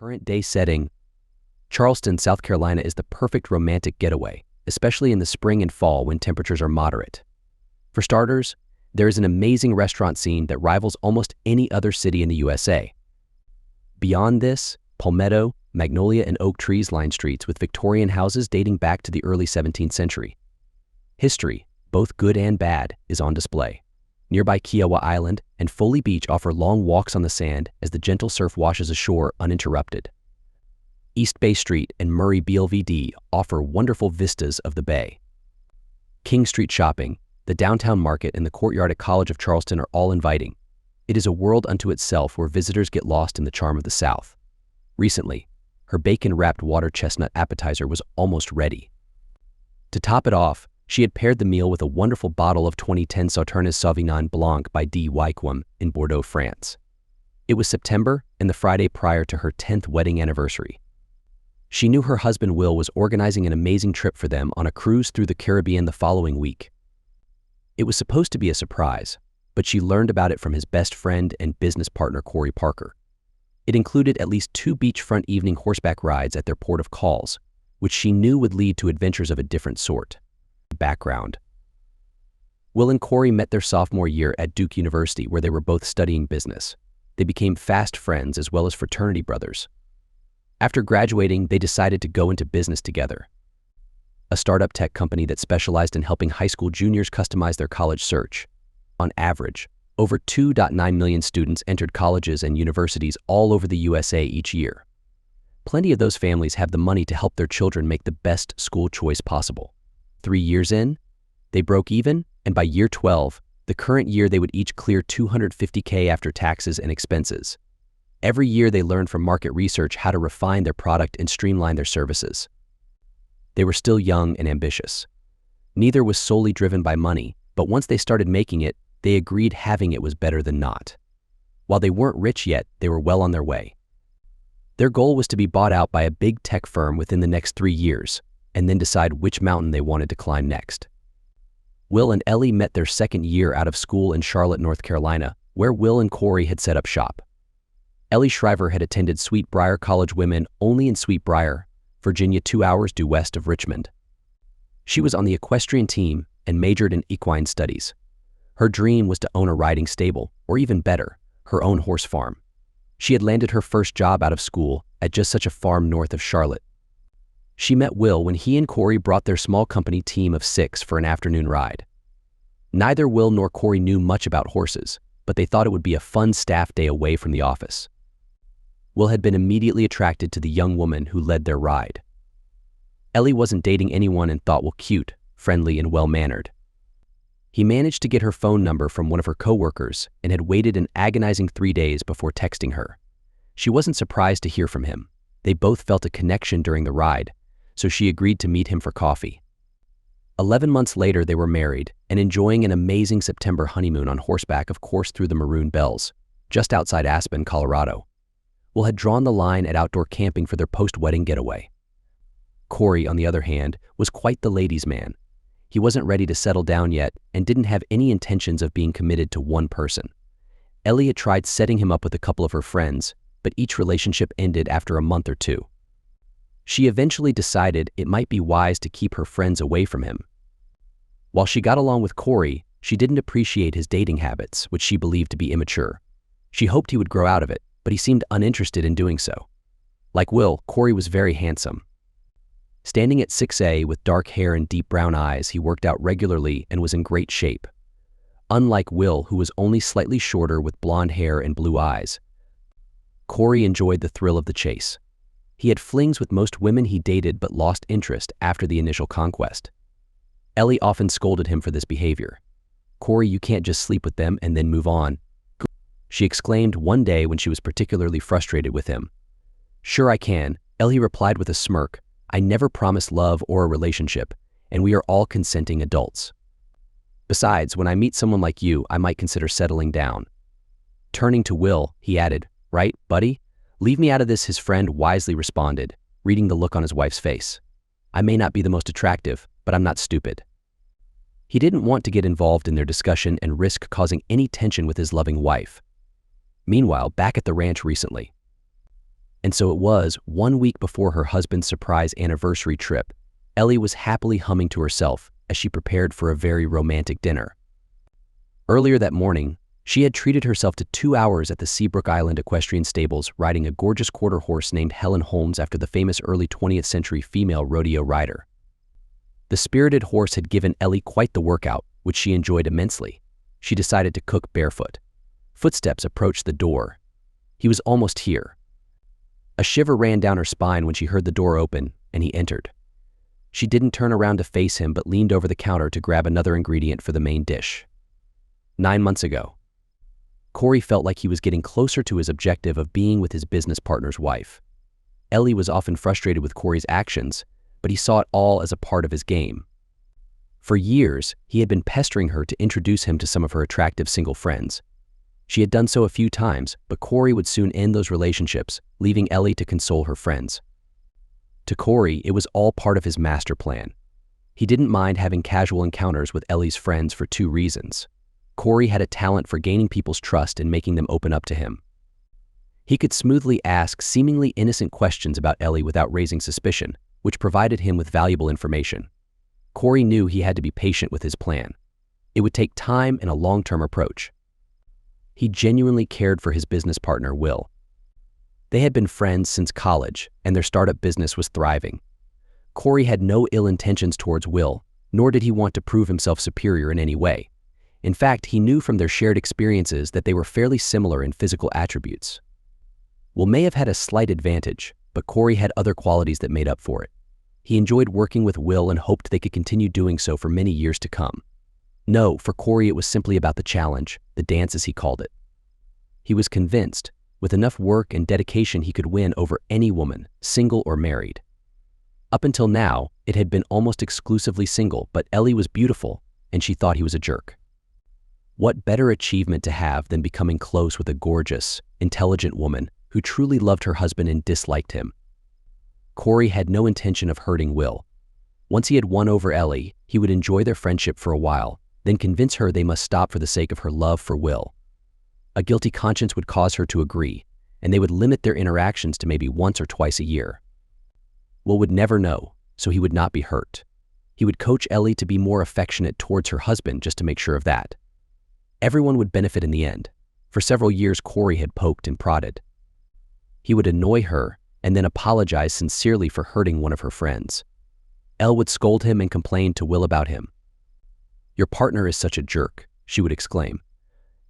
Current day setting. Charleston, South Carolina is the perfect romantic getaway, especially in the spring and fall when temperatures are moderate. For starters, there is an amazing restaurant scene that rivals almost any other city in the USA. Beyond this, palmetto, magnolia, and oak trees line streets with Victorian houses dating back to the early 17th century. History, both good and bad, is on display. Nearby Kiowa Island and Foley Beach offer long walks on the sand as the gentle surf washes ashore uninterrupted. East Bay Street and Murray BLVD offer wonderful vistas of the bay. King Street shopping, the downtown market, and the courtyard at College of Charleston are all inviting. It is a world unto itself where visitors get lost in the charm of the South. Recently, her bacon-wrapped water chestnut appetizer was almost ready. To top it off, she had paired the meal with a wonderful bottle of 2010 Sauternes Sauvignon Blanc by D. Wyquem in Bordeaux, France. It was September and the Friday prior to her 10th wedding anniversary. She knew her husband Will was organizing an amazing trip for them on a cruise through the Caribbean the following week. It was supposed to be a surprise, but she learned about it from his best friend and business partner Corey Parker. It included at least 2 beachfront evening horseback rides at their port of calls, which she knew would lead to adventures of a different sort. Background. Will and Corey met their sophomore year at Duke University, where they were both studying business. They became fast friends as well as fraternity brothers. After graduating, they decided to go into business together. A startup tech company that specialized in helping high school juniors customize their college search. On average, over 2.9 million students entered colleges and universities all over the USA each year. Plenty of those families have the money to help their children make the best school choice possible. 3 years in, they broke even, and by year 12, the current year, they would each clear $250K after taxes and expenses. Every year, they learned from market research how to refine their product and streamline their services. They were still young and ambitious. Neither was solely driven by money, but once they started making it, they agreed having it was better than not. While they weren't rich yet, they were well on their way. Their goal was to be bought out by a big tech firm within the next 3 years, and then decide which mountain they wanted to climb next. Will and Ellie met their second year out of school in Charlotte, North Carolina, where Will and Corey had set up shop. Ellie Shriver had attended Sweetbriar College Women only in Sweetbriar, Virginia, 2 hours due west of Richmond. She was on the equestrian team and majored in equine studies. Her dream was to own a riding stable, or even better, her own horse farm. She had landed her first job out of school at just such a farm north of Charlotte. She met Will when he and Corey brought their small company team of 6 for an afternoon ride. Neither Will nor Corey knew much about horses, but they thought it would be a fun staff day away from the office. Will had been immediately attracted to the young woman who led their ride. Ellie wasn't dating anyone and thought Will cute, friendly, and well-mannered. He managed to get her phone number from one of her coworkers and had waited an agonizing 3 days before texting her. She wasn't surprised to hear from him. They both felt a connection during the ride, so she agreed to meet him for coffee. 11 months later, they were married and enjoying an amazing September honeymoon on horseback, of course, through the Maroon Bells, just outside Aspen, Colorado. Will had drawn the line at outdoor camping for their post-wedding getaway. Corey, on the other hand, was quite the ladies' man. He wasn't ready to settle down yet and didn't have any intentions of being committed to one person. Ellie had tried setting him up with a couple of her friends, but each relationship ended after a month or 2. She eventually decided it might be wise to keep her friends away from him. While she got along with Corey, she didn't appreciate his dating habits, which she believed to be immature. She hoped he would grow out of it, but he seemed uninterested in doing so. Like Will, Corey was very handsome. Standing at 6'A" with dark hair and deep brown eyes, he worked out regularly and was in great shape. Unlike Will, who was only slightly shorter with blonde hair and blue eyes, Corey enjoyed the thrill of the chase. He had flings with most women he dated but lost interest after the initial conquest. Ellie often scolded him for this behavior. "Corey, you can't just sleep with them and then move on," she exclaimed one day when she was particularly frustrated with him. "Sure I can," Ellie replied with a smirk. "I never promised love or a relationship, and we are all consenting adults. Besides, when I meet someone like you, I might consider settling down." Turning to Will, he added, "Right, buddy? Leave me out of this," his friend wisely responded, reading the look on his wife's face. "I may not be the most attractive, but I'm not stupid." He didn't want to get involved in their discussion and risk causing any tension with his loving wife. Meanwhile, back at the ranch recently, And so it was, 1 week before her husband's surprise anniversary trip, Ellie was happily humming to herself as she prepared for a very romantic dinner. Earlier that morning, she had treated herself to 2 hours at the Seabrook Island Equestrian Stables riding a gorgeous quarter horse named Helen Holmes after the famous early 20th century female rodeo rider. The spirited horse had given Ellie quite the workout, which she enjoyed immensely. She decided to cook barefoot. Footsteps approached the door. He was almost here. A shiver ran down her spine when she heard the door open, and he entered. She didn't turn around to face him but leaned over the counter to grab another ingredient for the main dish. 9 months ago, Corey felt like he was getting closer to his objective of being with his business partner's wife. Ellie was often frustrated with Corey's actions, but he saw it all as a part of his game. For years, he had been pestering her to introduce him to some of her attractive single friends. She had done so a few times, but Corey would soon end those relationships, leaving Ellie to console her friends. To Corey, it was all part of his master plan. He didn't mind having casual encounters with Ellie's friends for 2 reasons. Corey had a talent for gaining people's trust and making them open up to him. He could smoothly ask seemingly innocent questions about Ellie without raising suspicion, which provided him with valuable information. Corey knew he had to be patient with his plan. It would take time and a long-term approach. He genuinely cared for his business partner, Will. They had been friends since college, and their startup business was thriving. Corey had no ill intentions towards Will, nor did he want to prove himself superior in any way. In fact, he knew from their shared experiences that they were fairly similar in physical attributes. Will may have had a slight advantage, but Corey had other qualities that made up for it. He enjoyed working with Will and hoped they could continue doing so for many years to come. No, for Corey it was simply about the challenge, the dance as he called it. He was convinced, with enough work and dedication he could win over any woman, single or married. Up until now, it had been almost exclusively single, but Ellie was beautiful, and she thought he was a jerk. What better achievement to have than becoming close with a gorgeous, intelligent woman who truly loved her husband and disliked him? Corey had no intention of hurting Will. Once he had won over Ellie, he would enjoy their friendship for a while, then convince her they must stop for the sake of her love for Will. A guilty conscience would cause her to agree, and they would limit their interactions to maybe once or twice a year. Will would never know, so he would not be hurt. He would coach Ellie to be more affectionate towards her husband just to make sure of that. Everyone would benefit in the end. For several years, Corey had poked and prodded. He would annoy her and then apologize sincerely for hurting one of her friends. Elle would scold him and complain to Will about him. "Your partner is such a jerk," she would exclaim.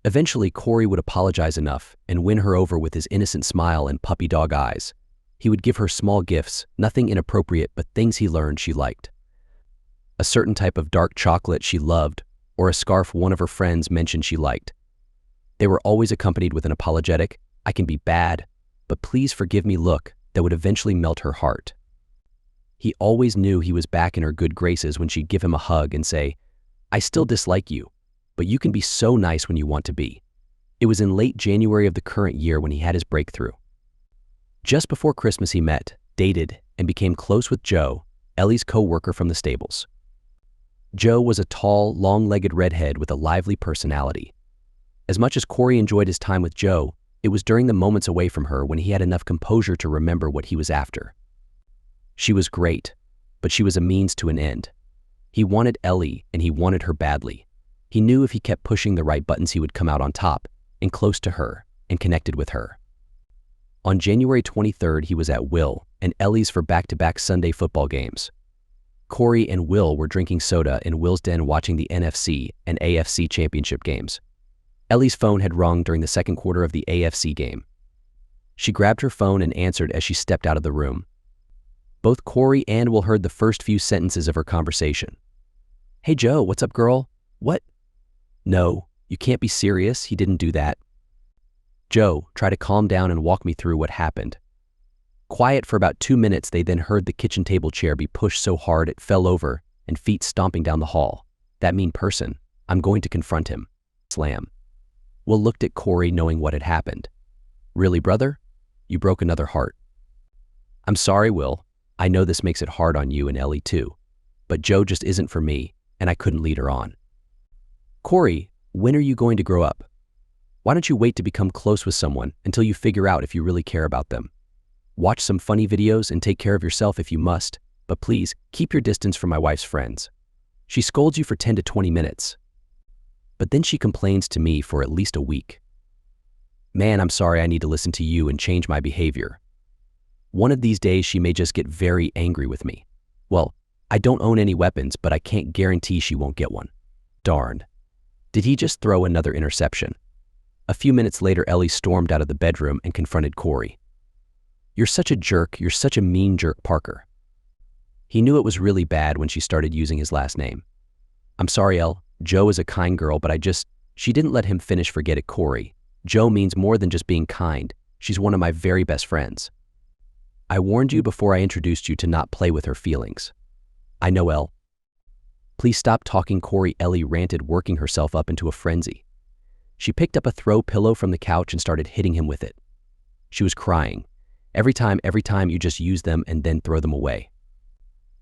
Eventually, Corey would apologize enough and win her over with his innocent smile and puppy dog eyes. He would give her small gifts, nothing inappropriate but things he learned she liked. A certain type of dark chocolate she loved, or a scarf one of her friends mentioned she liked. They were always accompanied with an apologetic, "I can be bad, but please forgive me" look that would eventually melt her heart. He always knew he was back in her good graces when she'd give him a hug and say, "I still dislike you, but you can be so nice when you want to be." It was in late January of the current year when he had his breakthrough. Just before Christmas he met, dated, and became close with Joe, Ellie's co-worker from the stables. Joe was a tall, long-legged redhead with a lively personality. As much as Corey enjoyed his time with Joe, it was during the moments away from her when he had enough composure to remember what he was after. She was great, but she was a means to an end. He wanted Ellie, and he wanted her badly. He knew if he kept pushing the right buttons he would come out on top, and close to her, and connected with her. On January 23rd, he was at Will and Ellie's for back-to-back Sunday football games. Corey and Will were drinking soda in Will's den watching the NFC and AFC championship games. Ellie's phone had rung during the second quarter of the AFC game. She grabbed her phone and answered as she stepped out of the room. Both Corey and Will heard the first few sentences of her conversation. "Hey Joe, what's up girl? What? No, you can't be serious, he didn't do that." "Joe, try to calm down and walk me through what happened." Quiet for about 2 minutes, they then heard the kitchen table chair be pushed so hard it fell over and feet stomping down the hall. "That mean person, I'm going to confront him." Slam. Will looked at Corey knowing what had happened. "Really, brother? You broke another heart." "I'm sorry, Will. I know this makes it hard on you and Ellie too. But Joe just isn't for me, and I couldn't lead her on." "Corey, when are you going to grow up? Why don't you wait to become close with someone until you figure out if you really care about them?" Watch some funny videos and take care of yourself if you must, but please, keep your distance from my wife's friends. She scolds you for 10 to 20 minutes. But then she complains to me for at least a week. Man, I'm sorry I need to listen to you and change my behavior. One of these days she may just get very angry with me. Well, I don't own any weapons, but I can't guarantee she won't get one. Darn. Did he just throw another interception? A few minutes later, Ellie stormed out of the bedroom and confronted Corey. You're such a jerk, you're such a mean jerk, Parker. He knew it was really bad when she started using his last name. I'm sorry, Elle. Joe is a kind girl, but she didn't let him finish. Forget it, Corey. Joe means more than just being kind. She's one of my very best friends. I warned you before I introduced you to not play with her feelings. I know, Elle. Please stop talking, Corey, Ellie ranted, working herself up into a frenzy. She picked up a throw pillow from the couch and started hitting him with it. She was crying. Every time you just use them and then throw them away.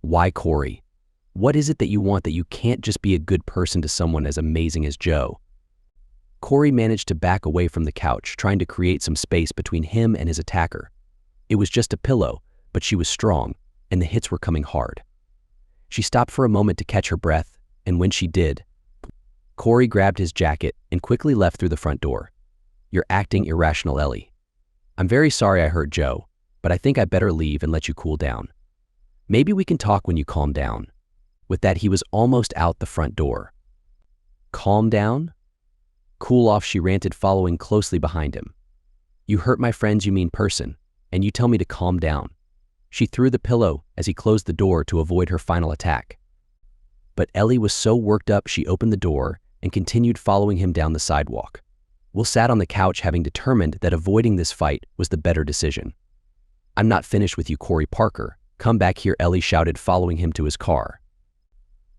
Why, Corey? What is it that you want that you can't just be a good person to someone as amazing as Joe? Corey managed to back away from the couch, trying to create some space between him and his attacker. It was just a pillow, but she was strong, and the hits were coming hard. She stopped for a moment to catch her breath, and when she did, Corey grabbed his jacket and quickly left through the front door. You're acting irrational, Ellie. I'm very sorry I hurt Joe, but I think I better leave and let you cool down. Maybe we can talk when you calm down. With that, he was almost out the front door. Calm down? Cool off, she ranted, following closely behind him. You hurt my friends, you mean person, and you tell me to calm down. She threw the pillow as he closed the door to avoid her final attack. But Ellie was so worked up she opened the door and continued following him down the sidewalk. Will sat on the couch, having determined that avoiding this fight was the better decision. I'm not finished with you, Corey. Parker. Come back here, Ellie shouted, following him to his car.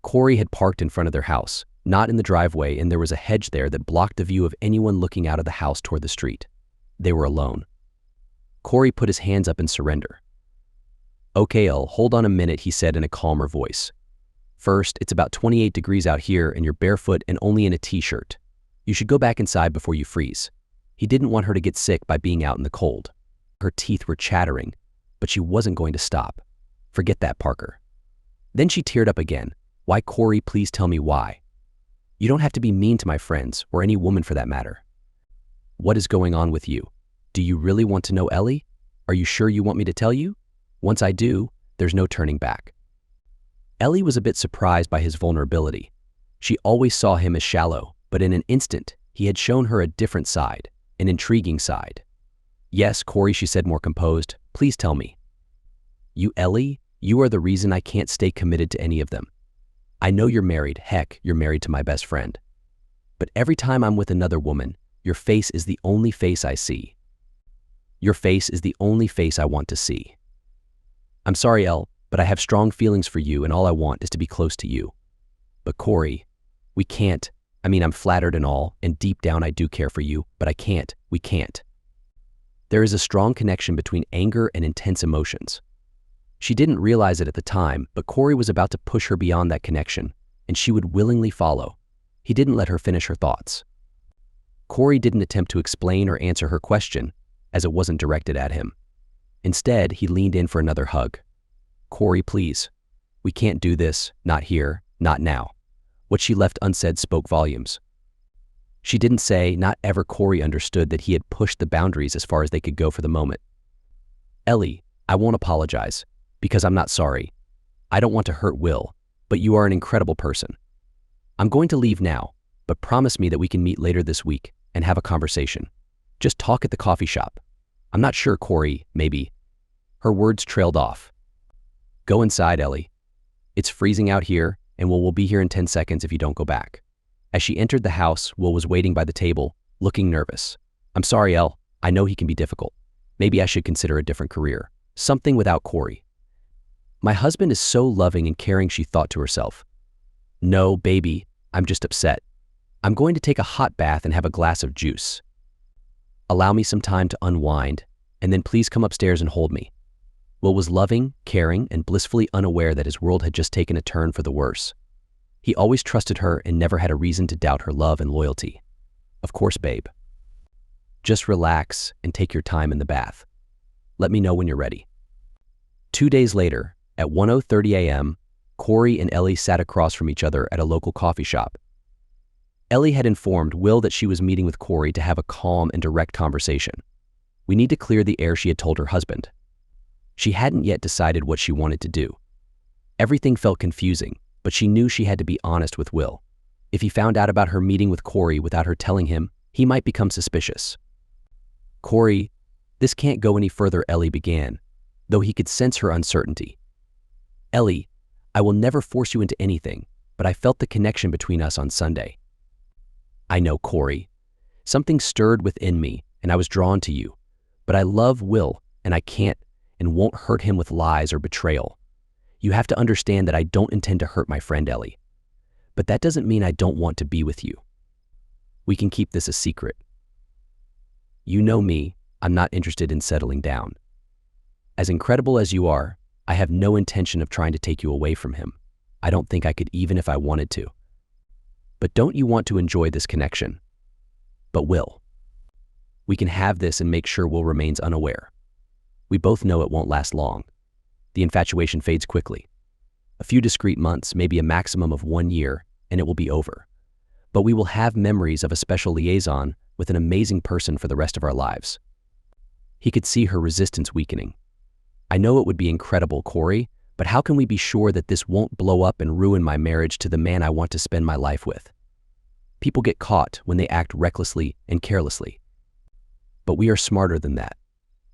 Corey had parked in front of their house, not in the driveway, and there was a hedge there that blocked the view of anyone looking out of the house toward the street. They were alone. Corey put his hands up in surrender. Okay, Elle, hold on a minute, he said in a calmer voice. First, it's about 28 degrees out here and you're barefoot and only in a t-shirt. You should go back inside before you freeze. He didn't want her to get sick by being out in the cold. Her teeth were chattering, but she wasn't going to stop. Forget that, Parker. Then she teared up again. Why, Corey, please tell me why. You don't have to be mean to my friends, or any woman for that matter. What is going on with you? Do you really want to know, Ellie? Are you sure you want me to tell you? Once I do, there's no turning back. Ellie was a bit surprised by his vulnerability. She always saw him as shallow, but in an instant, he had shown her a different side, an intriguing side. Yes, Corey, she said, more composed. Please tell me. You, Ellie, you are the reason I can't stay committed to any of them. I know you're married. Heck, you're married to my best friend. But every time I'm with another woman, your face is the only face I see. Your face is the only face I want to see. I'm sorry, Elle, but I have strong feelings for you and all I want is to be close to you. But Corey, we can't. I'm flattered and all, and deep down I do care for you, but we can't. There is a strong connection between anger and intense emotions. She didn't realize it at the time, but Corey was about to push her beyond that connection, and she would willingly follow. He didn't let her finish her thoughts. Corey didn't attempt to explain or answer her question, as it wasn't directed at him. Instead, he leaned in for another hug. Corey, please. We can't do this, not here, not now. What she left unsaid spoke volumes. She didn't say, not ever. Corey understood that he had pushed the boundaries as far as they could go for the moment. Ellie, I won't apologize, because I'm not sorry. I don't want to hurt Will, but you are an incredible person. I'm going to leave now, but promise me that we can meet later this week and have a conversation. Just talk at the coffee shop. I'm not sure, Corey, maybe. Her words trailed off. Go inside, Ellie. It's freezing out here, and Will be here in 10 seconds if you don't go back. As she entered the house, Will was waiting by the table, looking nervous. I'm sorry, Elle. I know he can be difficult. Maybe I should consider a different career. Something without Corey. My husband is so loving and caring, she thought to herself. No, baby, I'm just upset. I'm going to take a hot bath and have a glass of juice. Allow me some time to unwind, and then please come upstairs and hold me. Will was loving, caring, and blissfully unaware that his world had just taken a turn for the worse. He always trusted her and never had a reason to doubt her love and loyalty. Of course, babe. Just relax and take your time in the bath. Let me know when you're ready." 2 days later, at 1:30 a.m., Corey and Ellie sat across from each other at a local coffee shop. Ellie had informed Will that she was meeting with Corey to have a calm and direct conversation. We need to clear the air, she had told her husband. She hadn't yet decided what she wanted to do. Everything felt confusing, but she knew she had to be honest with Will. If he found out about her meeting with Corey without her telling him, he might become suspicious. "Corey, this can't go any further," Ellie began, though he could sense her uncertainty. "Ellie, I will never force you into anything, but I felt the connection between us on Sunday." "I know, Corey. Something stirred within me, and I was drawn to you. But I love Will, and I can't and won't hurt him with lies or betrayal. You have to understand that I don't intend to hurt my friend Ellie. But that doesn't mean I don't want to be with you. We can keep this a secret. You know me, I'm not interested in settling down. As incredible as you are, I have no intention of trying to take you away from him. I don't think I could even if I wanted to. But don't you want to enjoy this connection? But Will. We can have this and make sure Will remains unaware. We both know it won't last long. The infatuation fades quickly. A few discrete months, maybe a maximum of 1 year, and it will be over. But we will have memories of a special liaison with an amazing person for the rest of our lives." He could see her resistance weakening. "I know it would be incredible, Corey, but how can we be sure that this won't blow up and ruin my marriage to the man I want to spend my life with? People get caught when they act recklessly and carelessly. But we are smarter than that.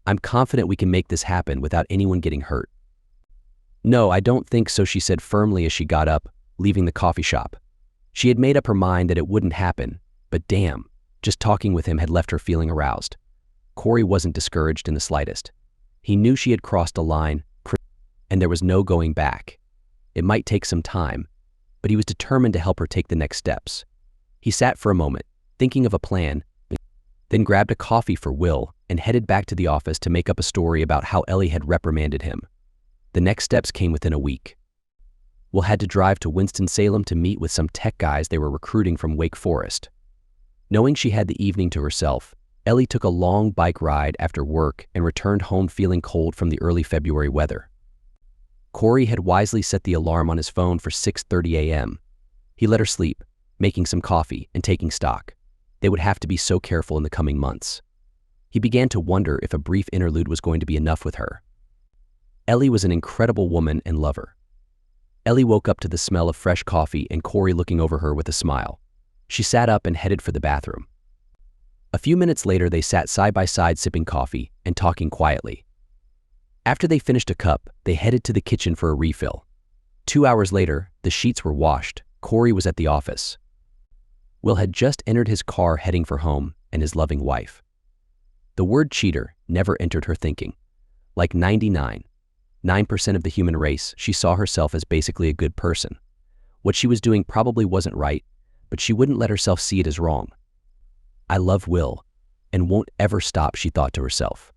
I'm confident we can make this happen without anyone getting hurt." "No, I don't think so," she said firmly as she got up, leaving the coffee shop. She had made up her mind that it wouldn't happen, but damn, just talking with him had left her feeling aroused. Corey wasn't discouraged in the slightest. He knew she had crossed a line, and there was no going back. It might take some time, but he was determined to help her take the next steps. He sat for a moment, thinking of a plan, then grabbed a coffee for Will and headed back to the office to make up a story about how Ellie had reprimanded him. The next steps came within a week. Will had to drive to Winston-Salem to meet with some tech guys they were recruiting from Wake Forest. Knowing she had the evening to herself, Ellie took a long bike ride after work and returned home feeling cold from the early February weather. Corey had wisely set the alarm on his phone for 6:30 a.m. He let her sleep, making some coffee and taking stock. They would have to be so careful in the coming months. He began to wonder if a brief interlude was going to be enough with her. Ellie was an incredible woman and lover. Ellie woke up to the smell of fresh coffee and Corey looking over her with a smile. She sat up and headed for the bathroom. A few minutes later, they sat side by side sipping coffee and talking quietly. After they finished a cup, they headed to the kitchen for a refill. 2 hours later, the sheets were washed. Corey was at the office. Will had just entered his car heading for home and his loving wife. The word cheater never entered her thinking. Like 99.9% of the human race, she saw herself as basically a good person. What she was doing probably wasn't right, but she wouldn't let herself see it as wrong. "I love Will and won't ever stop," she thought to herself.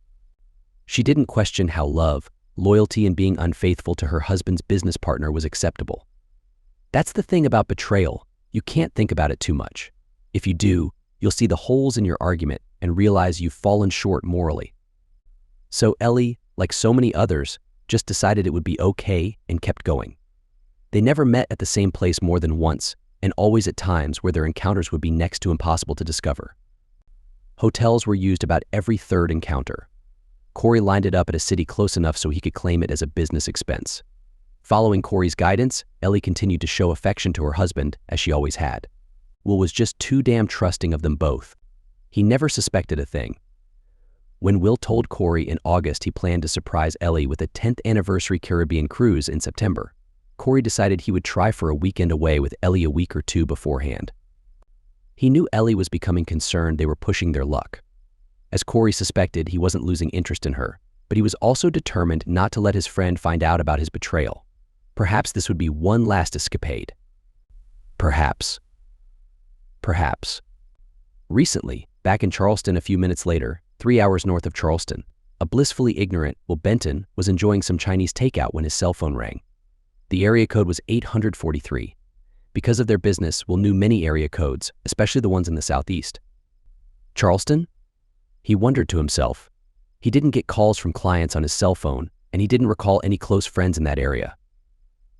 She didn't question how love, loyalty, and being unfaithful to her husband's business partner was acceptable. That's the thing about betrayal. You can't think about it too much. If you do, you'll see the holes in your argument and realize you've fallen short morally. So Ellie, like so many others, just decided it would be okay and kept going. They never met at the same place more than once, and always at times where their encounters would be next to impossible to discover. Hotels were used about every third encounter. Corey lined it up at a city close enough so he could claim it as a business expense. Following Corey's guidance, Ellie continued to show affection to her husband, as she always had. Will was just too damn trusting of them both. He never suspected a thing. When Will told Corey in August he planned to surprise Ellie with a 10th anniversary Caribbean cruise in September, Corey decided he would try for a weekend away with Ellie a week or two beforehand. He knew Ellie was becoming concerned they were pushing their luck. As Corey suspected, he wasn't losing interest in her, but he was also determined not to let his friend find out about his betrayal. Perhaps this would be one last escapade. Perhaps. Recently, back in Charleston a few minutes later, 3 hours north of Charleston, a blissfully ignorant Will Benton was enjoying some Chinese takeout when his cell phone rang. The area code was 843. Because of their business, Will knew many area codes, especially the ones in the southeast. Charleston? He wondered to himself. He didn't get calls from clients on his cell phone, and he didn't recall any close friends in that area.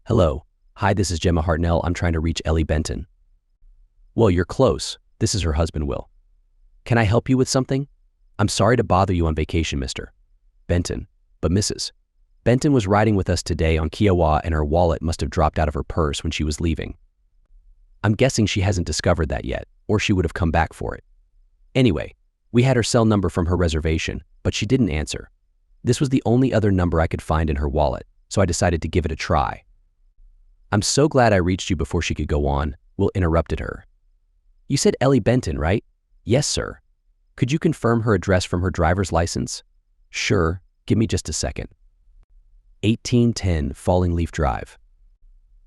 Hello. Hi, this is Gemma Hartnell. I'm trying to reach Ellie Benton. Well, you're close. This is her husband, Will. Can I help you with something? I'm sorry to bother you on vacation, Mr. Benton, but Mrs. Benton was riding with us today on Kiowa and her wallet must have dropped out of her purse when she was leaving. I'm guessing she hasn't discovered that yet, or she would have come back for it. Anyway, we had her cell number from her reservation, but she didn't answer. This was the only other number I could find in her wallet, so I decided to give it a try. I'm so glad I reached you before she could go on. Will interrupted her. You said Ellie Benton, right? Yes, sir. Could you confirm her address from her driver's license? Sure, give me just a second. 1810 Falling Leaf Drive.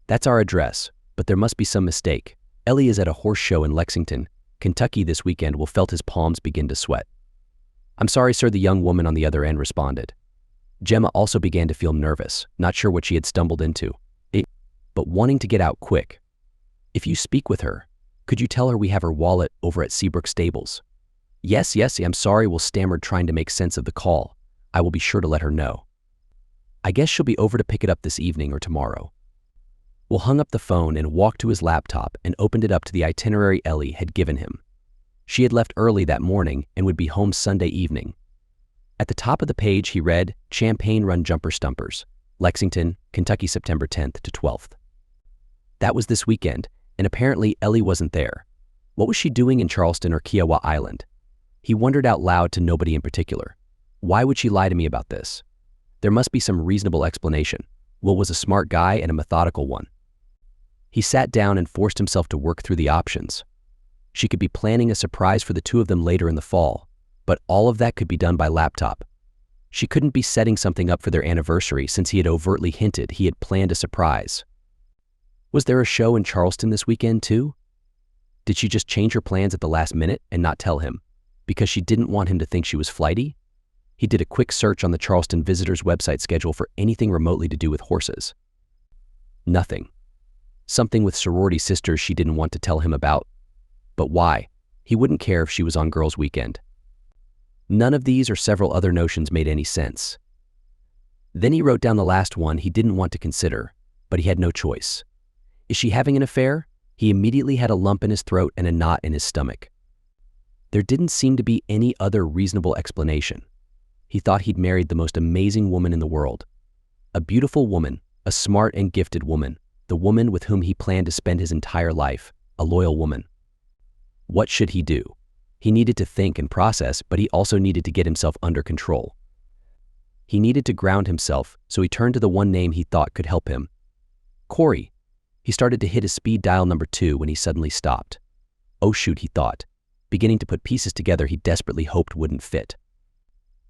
That's our address, but there must be some mistake. Ellie is at a horse show in Lexington, Kentucky this weekend. Will felt his palms begin to sweat. I'm sorry, sir, the young woman on the other end responded. Gemma also began to feel nervous, not sure what she had stumbled into, but wanting to get out quick. If you speak with her, could you tell her we have her wallet over at Seabrook Stables? Yes, I'm sorry, Will stammered, trying to make sense of the call. I will be sure to let her know. I guess she'll be over to pick it up this evening or tomorrow. Will hung up the phone and walked to his laptop and opened it up to the itinerary Ellie had given him. She had left early that morning and would be home Sunday evening. At the top of the page he read, Champaign Run Jumper Stumpers, Lexington, Kentucky, September 10th to 12th. That was this weekend, and apparently Ellie wasn't there. What was she doing in Charleston or Kiowa Island? He wondered out loud to nobody in particular. Why would she lie to me about this? There must be some reasonable explanation. Will was a smart guy and a methodical one. He sat down and forced himself to work through the options. She could be planning a surprise for the two of them later in the fall, but all of that could be done by laptop. She couldn't be setting something up for their anniversary since he had overtly hinted he had planned a surprise. Was there a show in Charleston this weekend too? Did she just change her plans at the last minute and not tell him, because she didn't want him to think she was flighty? He did a quick search on the Charleston Visitors website schedule for anything remotely to do with horses. Nothing. Something with sorority sisters she didn't want to tell him about. But why? He wouldn't care if she was on girls' weekend. None of these or several other notions made any sense. Then he wrote down the last one he didn't want to consider, but he had no choice. Is she having an affair? He immediately had a lump in his throat and a knot in his stomach. There didn't seem to be any other reasonable explanation. He thought he'd married the most amazing woman in the world. A beautiful woman, a smart and gifted woman, the woman with whom he planned to spend his entire life, a loyal woman. What should he do? He needed to think and process, but he also needed to get himself under control. He needed to ground himself, so he turned to the one name he thought could help him. Corey. He started to hit his speed dial number 2 when he suddenly stopped. Oh shoot, he thought, beginning to put pieces together he desperately hoped wouldn't fit.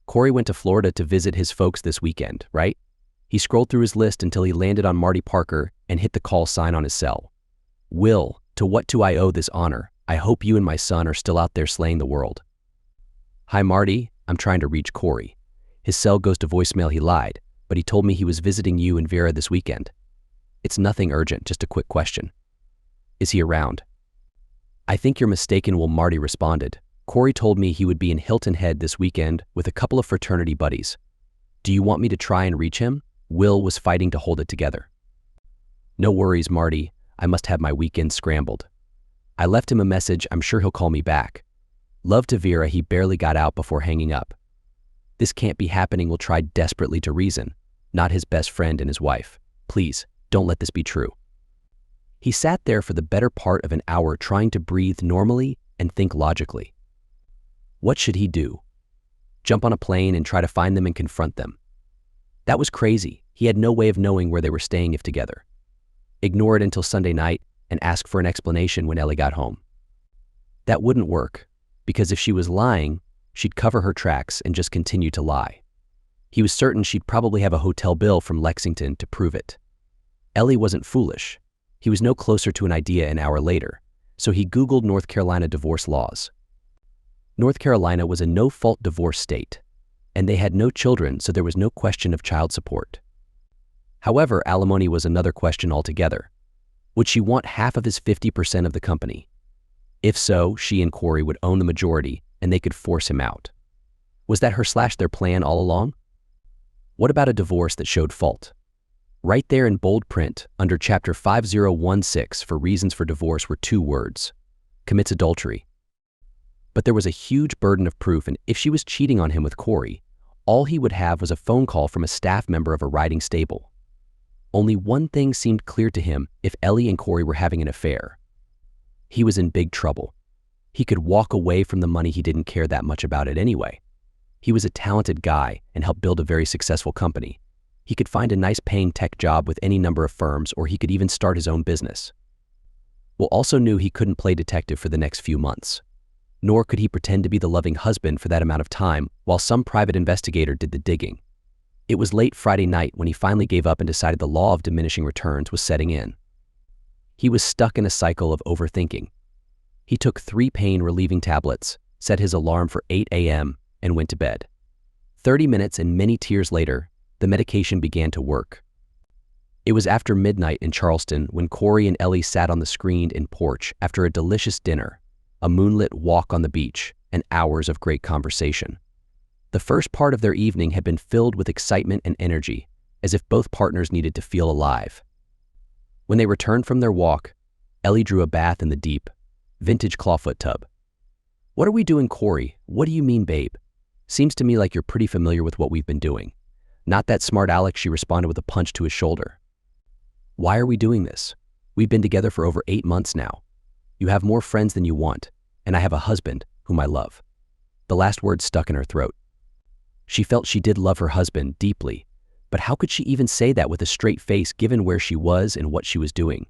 Corey went to Florida to visit his folks this weekend, right? He scrolled through his list until he landed on Marty Parker and hit the call sign on his cell. Will, to what do I owe this honor? I hope you and my son are still out there slaying the world. Hi Marty, I'm trying to reach Corey. His cell goes to voicemail. He lied, but he told me he was visiting you and Vera this weekend. It's nothing urgent, just a quick question. Is he around? I think you're mistaken, Will. Marty responded. Corey told me he would be in Hilton Head this weekend with a couple of fraternity buddies. Do you want me to try and reach him? Will was fighting to hold it together. No worries, Marty. I must have my weekend scrambled. I left him a message. I'm sure he'll call me back. Love to Vera. He barely got out before hanging up. This can't be happening. Will tried desperately to reason, not his best friend and his wife. Please, don't let this be true. He sat there for the better part of an hour trying to breathe normally and think logically. What should he do? Jump on a plane and try to find them and confront them? That was crazy. He had no way of knowing where they were staying if together. Ignore it until Sunday night and ask for an explanation when Ellie got home. That wouldn't work, because if she was lying, she'd cover her tracks and just continue to lie. He was certain she'd probably have a hotel bill from Lexington to prove it. Ellie wasn't foolish. He was no closer to an idea an hour later, so he Googled North Carolina divorce laws. North Carolina was a no-fault divorce state, and they had no children, so there was no question of child support. However, alimony was another question altogether. Would she want half of his 50% of the company? If so, she and Corey would own the majority, and they could force him out. Was that her/their plan all along? What about a divorce that showed fault? Right there in bold print, under Chapter 5016 for reasons for divorce were 2 words: commits adultery. But there was a huge burden of proof, and if she was cheating on him with Corey, all he would have was a phone call from a staff member of a riding stable. Only one thing seemed clear to him: if Ellie and Corey were having an affair, he was in big trouble. He could walk away from the money, he didn't care that much about it anyway. He was a talented guy and helped build a very successful company. He could find a nice paying tech job with any number of firms, or he could even start his own business. Will also knew he couldn't play detective for the next few months. Nor could he pretend to be the loving husband for that amount of time while some private investigator did the digging. It was late Friday night when he finally gave up and decided the law of diminishing returns was setting in. He was stuck in a cycle of overthinking. He took 3 pain-relieving tablets, set his alarm for 8 a.m., and went to bed. 30 minutes and many tears later, the medication began to work. It was after midnight in Charleston when Corey and Ellie sat on the screened-in porch after a delicious dinner, a moonlit walk on the beach, and hours of great conversation. The first part of their evening had been filled with excitement and energy, as if both partners needed to feel alive. When they returned from their walk, Ellie drew a bath in the deep, vintage clawfoot tub. "What are we doing, Corey? What do you mean, babe? Seems to me like you're pretty familiar with what we've been doing." "Not that smart, Alex," she responded with a punch to his shoulder. "Why are we doing this? We've been together for over 8 months now. You have more friends than you want, and I have a husband whom I love." The last word stuck in her throat. She felt she did love her husband deeply, but how could she even say that with a straight face given where she was and what she was doing?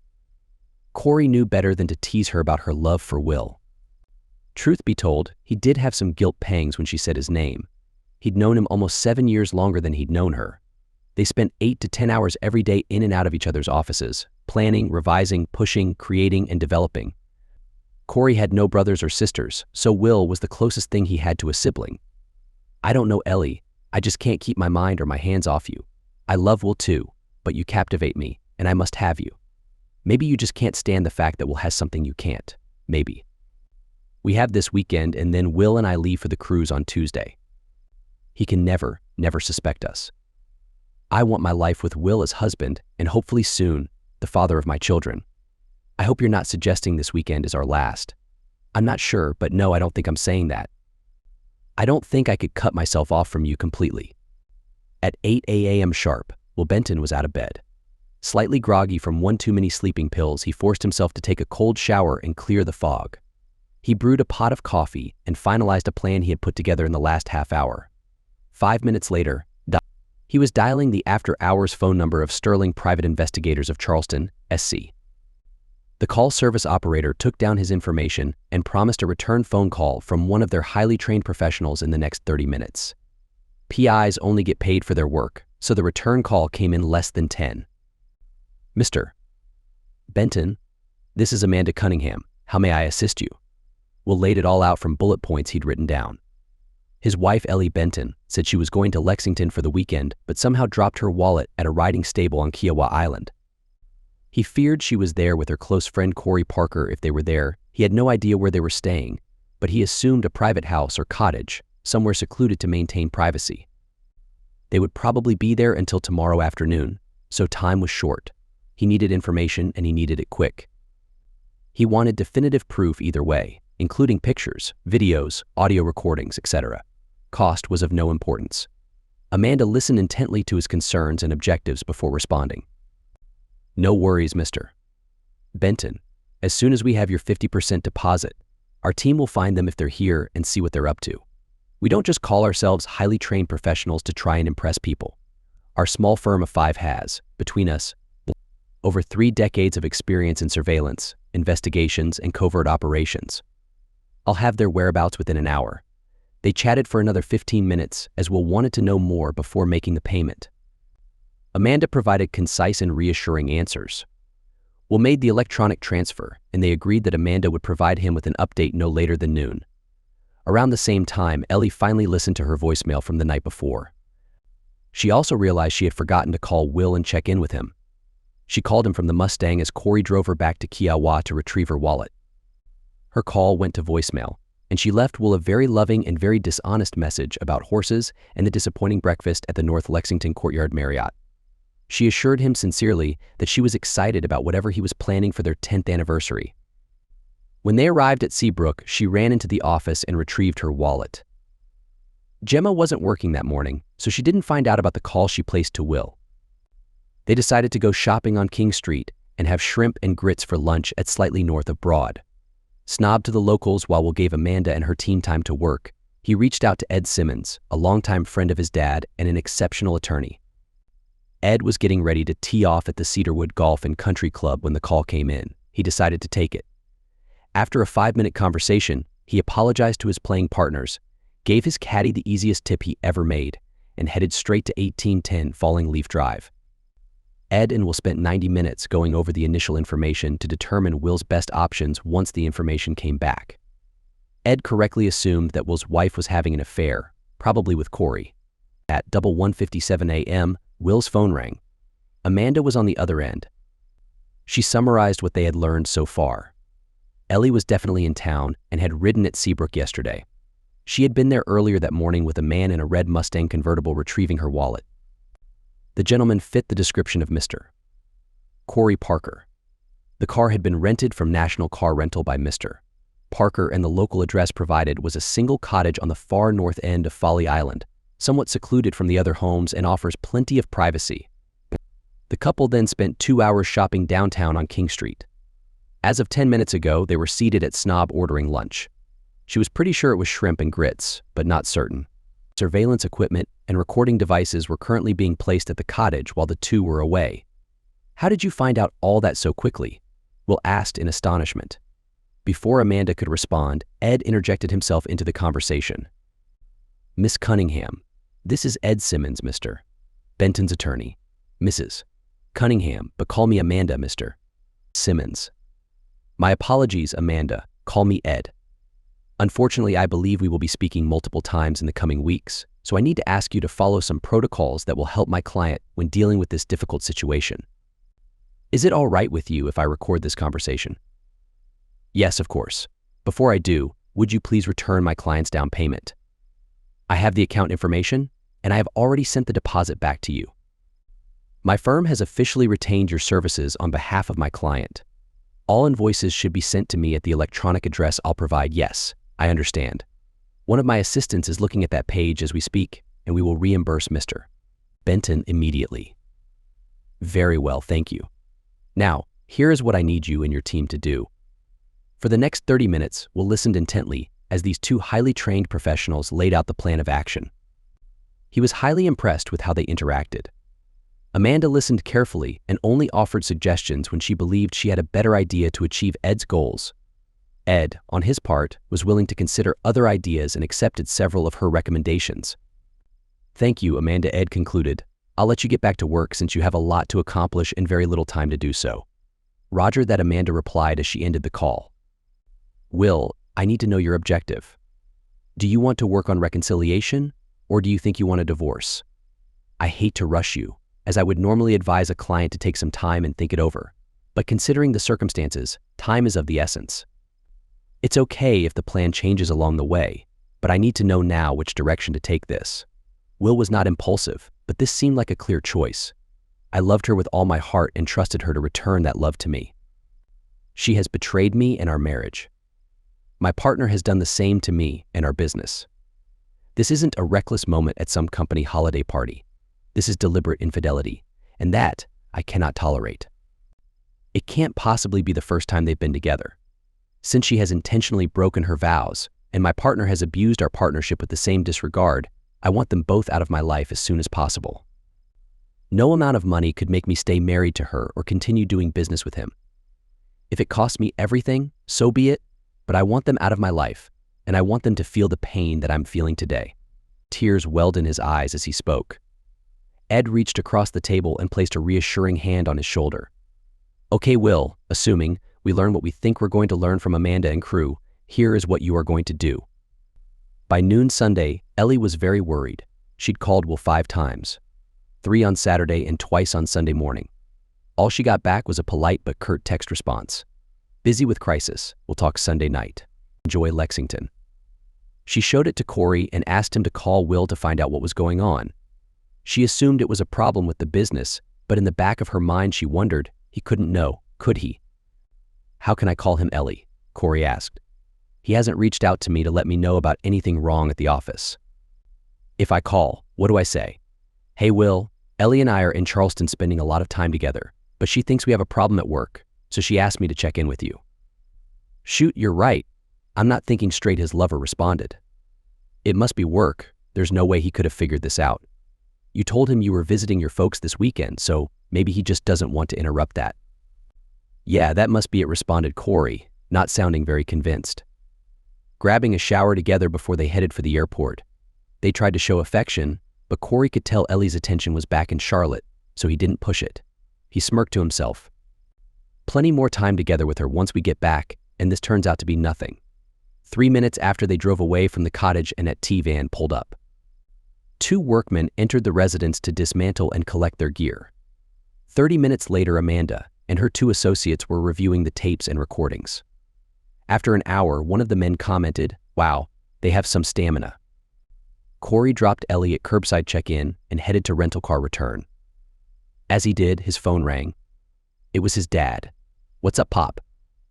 Corey knew better than to tease her about her love for Will. Truth be told, he did have some guilt pangs when she said his name. He'd known him almost 7 years longer than he'd known her. They spent 8 to 10 hours every day in and out of each other's offices, planning, revising, pushing, creating, and developing. Corey had no brothers or sisters, so Will was the closest thing he had to a sibling. "I don't know, Ellie. I just can't keep my mind or my hands off you. I love Will too, but you captivate me, and I must have you. Maybe you just can't stand the fact that Will has something you can't. Maybe. We have this weekend, and then Will and I leave for the cruise on Tuesday. He can never suspect us. I want my life with Will as husband, and hopefully soon, the father of my children. I hope you're not suggesting this weekend is our last. I'm not sure, but no, I don't think I'm saying that. I don't think I could cut myself off from you completely." At 8 a.m. sharp, Will Benton was out of bed. Slightly groggy from one too many sleeping pills, he forced himself to take a cold shower and clear the fog. He brewed a pot of coffee and finalized a plan he had put together in the last half hour. 5 minutes later, he was dialing the after-hours phone number of Sterling Private Investigators of Charleston, SC. The call service operator took down his information and promised a return phone call from one of their highly trained professionals in the next 30 minutes. PIs only get paid for their work, so the return call came in less than 10. "Mr. Benton, this is Amanda Cunningham. How may I assist you?" Will laid it all out from bullet points he'd written down. His wife, Ellie Benton, said she was going to Lexington for the weekend, but somehow dropped her wallet at a riding stable on Kiowa Island. He feared she was there with her close friend Corey Parker. If they were there, he had no idea where they were staying, but he assumed a private house or cottage, somewhere secluded to maintain privacy. They would probably be there until tomorrow afternoon, so time was short. He needed information, and he needed it quick. He wanted definitive proof either way, including pictures, videos, audio recordings, etc. Cost was of no importance. Amanda listened intently to his concerns and objectives before responding. "No worries, Mr. Benton. As soon as we have your 50% deposit, our team will find them if they're here and see what they're up to. We don't just call ourselves highly trained professionals to try and impress people. Our small firm of 5 has, between us, over 3 decades of experience in surveillance, investigations, and covert operations. I'll have their whereabouts within an hour." They chatted for another 15 minutes as Will wanted to know more before making the payment. Amanda provided concise and reassuring answers. Will made the electronic transfer, and they agreed that Amanda would provide him with an update no later than noon. Around the same time, Ellie finally listened to her voicemail from the night before. She also realized she had forgotten to call Will and check in with him. She called him from the Mustang as Corey drove her back to Kiowa to retrieve her wallet. Her call went to voicemail, and she left Will a very loving and very dishonest message about horses and the disappointing breakfast at the North Lexington Courtyard Marriott. She assured him sincerely that she was excited about whatever he was planning for their 10th anniversary. When they arrived at Seabrook, she ran into the office and retrieved her wallet. Gemma wasn't working that morning, so she didn't find out about the call she placed to Will. They decided to go shopping on King Street and have shrimp and grits for lunch at slightly north of Broad. Snobbed to the locals while Will gave Amanda and her team time to work, he reached out to Ed Simmons, a longtime friend of his dad and an exceptional attorney. Ed was getting ready to tee off at the Cedarwood Golf and Country Club when the call came in. He decided to take it. After a 5-minute conversation, he apologized to his playing partners, gave his caddy the easiest tip he ever made, and headed straight to 1810 Falling Leaf Drive. Ed and Will spent 90 minutes going over the initial information to determine Will's best options once the information came back. Ed correctly assumed that Will's wife was having an affair, probably with Corey. At 1:57 a.m., Will's phone rang. Amanda was on the other end. She summarized what they had learned so far. Ellie was definitely in town and had ridden at Seabrook yesterday. She had been there earlier that morning with a man in a red Mustang convertible retrieving her wallet. The gentleman fit the description of Mr. Corey Parker. The car had been rented from National Car Rental by Mr. Parker, and the local address provided was a single cottage on the far north end of Folly Island, somewhat secluded from the other homes and offers plenty of privacy. The couple then spent 2 hours shopping downtown on King Street. As of 10 minutes ago, they were seated at Snob ordering lunch. She was pretty sure it was shrimp and grits, but not certain. Surveillance equipment and recording devices were currently being placed at the cottage while the two were away. "How did you find out all that so quickly?" Will asked in astonishment. Before Amanda could respond, Ed interjected himself into the conversation. "Miss Cunningham, this is Ed Simmons, Mr. Benton's attorney. Mrs. Cunningham, but call me Amanda, Mr. Simmons." "My apologies, Amanda. Call me Ed. Unfortunately, I believe we will be speaking multiple times in the coming weeks, so I need to ask you to follow some protocols that will help my client when dealing with this difficult situation. Is it all right with you if I record this conversation?" "Yes, of course. Before I do, would you please return my client's down payment? I have the account information, and I have already sent the deposit back to you. My firm has officially retained your services on behalf of my client. All invoices should be sent to me at the electronic address I'll provide. Yes, I understand. One of my assistants is looking at that page as we speak, and we will reimburse Mr. Benton immediately." "Very well, thank you. Now, here is what I need you and your team to do. For the next 30 minutes, we'll listen intently as these two highly trained professionals laid out the plan of action." He was highly impressed with how they interacted. Amanda listened carefully and only offered suggestions when she believed she had a better idea to achieve Ed's goals. Ed, on his part, was willing to consider other ideas and accepted several of her recommendations. "Thank you, Amanda," Ed concluded. "I'll let you get back to work since you have a lot to accomplish and very little time to do so." "Roger that," Amanda replied as she ended the call. "Will, I need to know your objective. Do you want to work on reconciliation, or do you think you want a divorce? I hate to rush you, as I would normally advise a client to take some time and think it over. But considering the circumstances, time is of the essence. It's okay if the plan changes along the way, but I need to know now which direction to take this." Will was not impulsive, but this seemed like a clear choice. "I loved her with all my heart and trusted her to return that love to me. She has betrayed me and our marriage. My partner has done the same to me and our business. This isn't a reckless moment at some company holiday party. This is deliberate infidelity, and that I cannot tolerate. It can't possibly be the first time they've been together. Since she has intentionally broken her vows, and my partner has abused our partnership with the same disregard, I want them both out of my life as soon as possible. No amount of money could make me stay married to her or continue doing business with him. If it costs me everything, so be it, but I want them out of my life, and I want them to feel the pain that I'm feeling today." Tears welled in his eyes as he spoke. Ed reached across the table and placed a reassuring hand on his shoulder. "Okay, Will, assuming we learn what we think we're going to learn from Amanda and crew, here is what you are going to do." By noon Sunday, Ellie was very worried. She'd called Will 5 times, 3 on Saturday and twice on Sunday morning. All she got back was a polite but curt text response. "Busy with crisis. We'll talk Sunday night. Enjoy Lexington." She showed it to Corey and asked him to call Will to find out what was going on. She assumed it was a problem with the business, but in the back of her mind she wondered, he couldn't know, could he? "How can I call him, Ellie?" Corey asked. "He hasn't reached out to me to let me know about anything wrong at the office." "If I call, what do I say?" "Hey Will, Ellie and I are in Charleston spending a lot of time together, but she thinks we have a problem at work, so she asked me to check in with you." "Shoot, you're right. I'm not thinking straight," his lover responded. "It must be work. There's no way he could have figured this out. You told him you were visiting your folks this weekend, so maybe he just doesn't want to interrupt that." "Yeah, that must be it," responded Corey, not sounding very convinced. Grabbing a shower together before they headed for the airport, they tried to show affection, but Corey could tell Ellie's attention was back in Charlotte, so he didn't push it. He smirked to himself. "Plenty more time together with her once we get back, and this turns out to be nothing." 3 minutes after they drove away from the cottage, an van pulled up. 2 workmen entered the residence to dismantle and collect their gear. 30 minutes later, Amanda and her 2 associates were reviewing the tapes and recordings. After an hour, one of the men commented, "Wow, they have some stamina." Corey dropped Ellie at curbside check-in and headed to rental car return. As he did, his phone rang. It was his dad. "What's up, Pop?"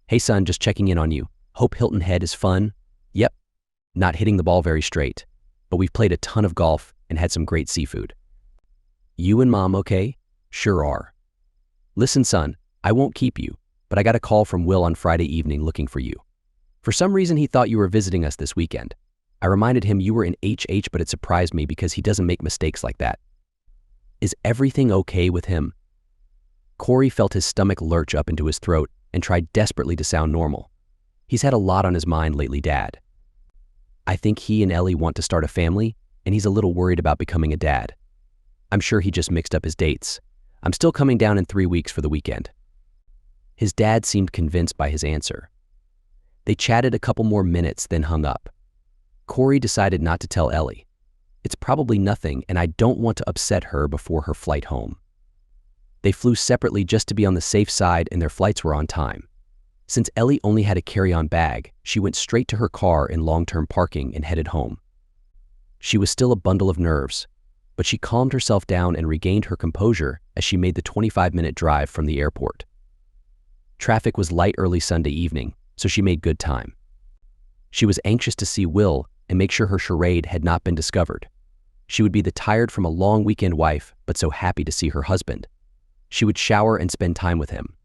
"Hey son, just checking in on you. Hope Hilton Head is fun." "Yep. Not hitting the ball very straight, but we've played a ton of golf and had some great seafood." "You and Mom okay?" "Sure are." "Listen son, I won't keep you, but I got a call from Will on Friday evening looking for you. For some reason he thought you were visiting us this weekend. I reminded him you were in HH, but it surprised me because he doesn't make mistakes like that. Is everything okay with him?" Corey felt his stomach lurch up into his throat and tried desperately to sound normal. "He's had a lot on his mind lately, Dad. I think he and Ellie want to start a family, and he's a little worried about becoming a dad. I'm sure he just mixed up his dates. I'm still coming down in 3 weeks for the weekend." His dad seemed convinced by his answer. They chatted a couple more minutes, then hung up. Corey decided not to tell Ellie. "It's probably nothing, and I don't want to upset her before her flight home." They flew separately just to be on the safe side, and their flights were on time. Since Ellie only had a carry-on bag, she went straight to her car in long-term parking and headed home. She was still a bundle of nerves, but she calmed herself down and regained her composure as she made the 25-minute drive from the airport. Traffic was light early Sunday evening, so she made good time. She was anxious to see Will and make sure her charade had not been discovered. She would be the tired from a long weekend wife, but so happy to see her husband. She would shower and spend time with him.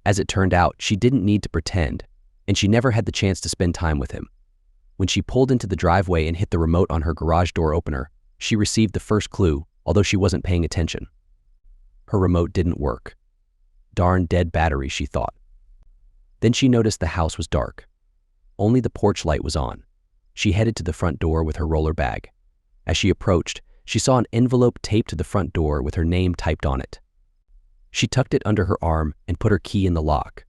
As it turned out, she didn't need to pretend, and she never had the chance to spend time with him. When she pulled into the driveway and hit the remote on her garage door opener, she received the first clue, although she wasn't paying attention. Her remote didn't work. Darn dead battery, she thought. Then she noticed the house was dark. Only the porch light was on. She headed to the front door with her roller bag. As she approached, she saw an envelope taped to the front door with her name typed on it. She tucked it under her arm and put her key in the lock.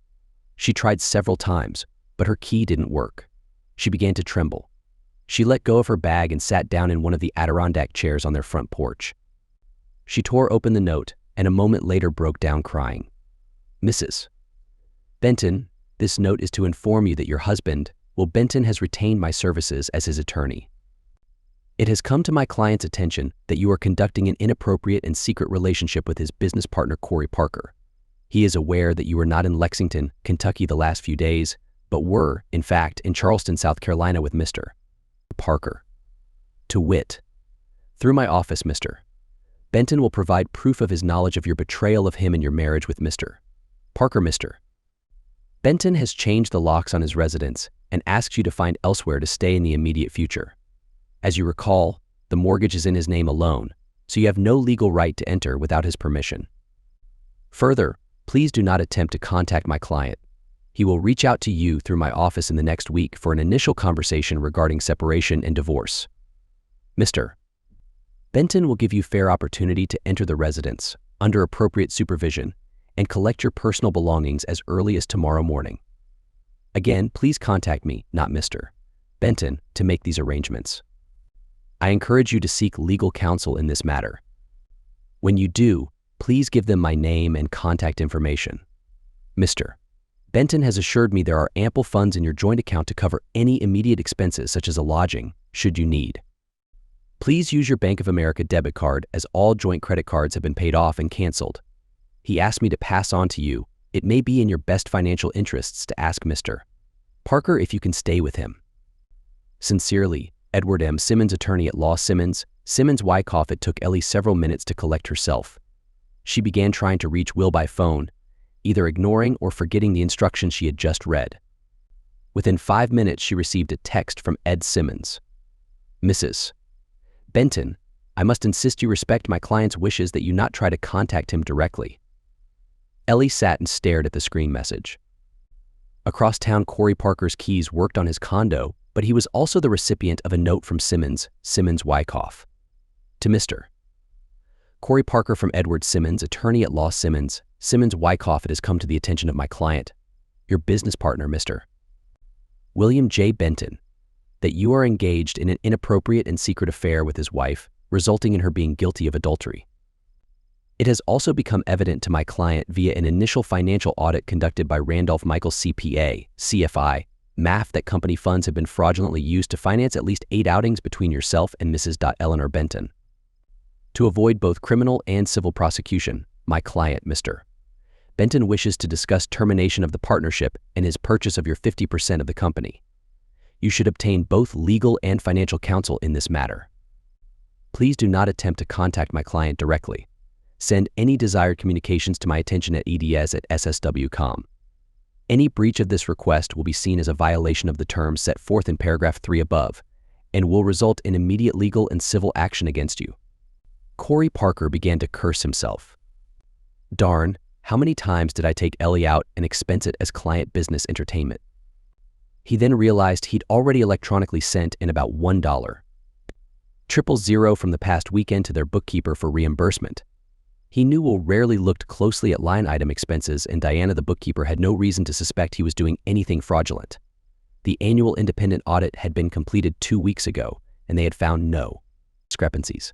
She tried several times, but her key didn't work. She began to tremble. She let go of her bag and sat down in one of the Adirondack chairs on their front porch. She tore open the note and a moment later broke down crying. "Mrs. Benton, this note is to inform you that your husband, Will Benton, has retained my services as his attorney. It has come to my client's attention that you are conducting an inappropriate and secret relationship with his business partner, Corey Parker. He is aware that you were not in Lexington, Kentucky the last few days, but were, in fact, in Charleston, South Carolina with Mr. Parker. To wit, through my office, Mr. Benton will provide proof of his knowledge of your betrayal of him and your marriage with Mr. Parker. Mr. Benton has changed the locks on his residence and asks you to find elsewhere to stay in the immediate future. As you recall, the mortgage is in his name alone, so you have no legal right to enter without his permission. Further, please do not attempt to contact my client. He will reach out to you through my office in the next week for an initial conversation regarding separation and divorce. Mr. Benton will give you fair opportunity to enter the residence under appropriate supervision and collect your personal belongings as early as tomorrow morning. Again, please contact me, not Mr. Benton, to make these arrangements. I encourage you to seek legal counsel in this matter. When you do, please give them my name and contact information. Mr. Benton has assured me there are ample funds in your joint account to cover any immediate expenses such as a lodging, should you need. Please use your Bank of America debit card as all joint credit cards have been paid off and canceled. He asked me to pass on to you. It may be in your best financial interests to ask Mr. Parker if you can stay with him. Sincerely, Edward M. Simmons, attorney at law. Simmons Wyckoff. It took Ellie several minutes to collect herself. She began trying to reach Will by phone, either ignoring or forgetting the instructions she had just read. Within 5 minutes, she received a text from Ed Simmons. Mrs. Benton, I must insist you respect my client's wishes that you not try to contact him directly. Ellie sat and stared at the screen message. Across town, Corey Parker's keys worked on his condo, but he was also the recipient of a note from Simmons Wyckoff. To Mr. Corey Parker from Edward Simmons, attorney at law. Simmons Wyckoff. It has come to the attention of my client, your business partner, Mr. William J. Benton, that you are engaged in an inappropriate and secret affair with his wife, resulting in her being guilty of adultery. It has also become evident to my client via an initial financial audit conducted by Randolph Michaels CPA, CFI, MAF, that company funds have been fraudulently used to finance at least 8 outings between yourself and Mrs. Eleanor Benton. To avoid both criminal and civil prosecution, my client, Mr. Benton, wishes to discuss termination of the partnership and his purchase of your 50% of the company. You should obtain both legal and financial counsel in this matter. Please do not attempt to contact my client directly. Send any desired communications to my attention at eds@ssw.com. Any breach of this request will be seen as a violation of the terms set forth in paragraph 3 above and will result in immediate legal and civil action against you. Corey Parker began to curse himself. Darn, how many times did I take Ellie out and expense it as client business entertainment? He then realized he'd already electronically sent in about $1,000 from the past weekend to their bookkeeper for reimbursement. He knew Will rarely looked closely at line item expenses, and Diana, the bookkeeper, had no reason to suspect he was doing anything fraudulent. The annual independent audit had been completed 2 weeks ago, and they had found no discrepancies.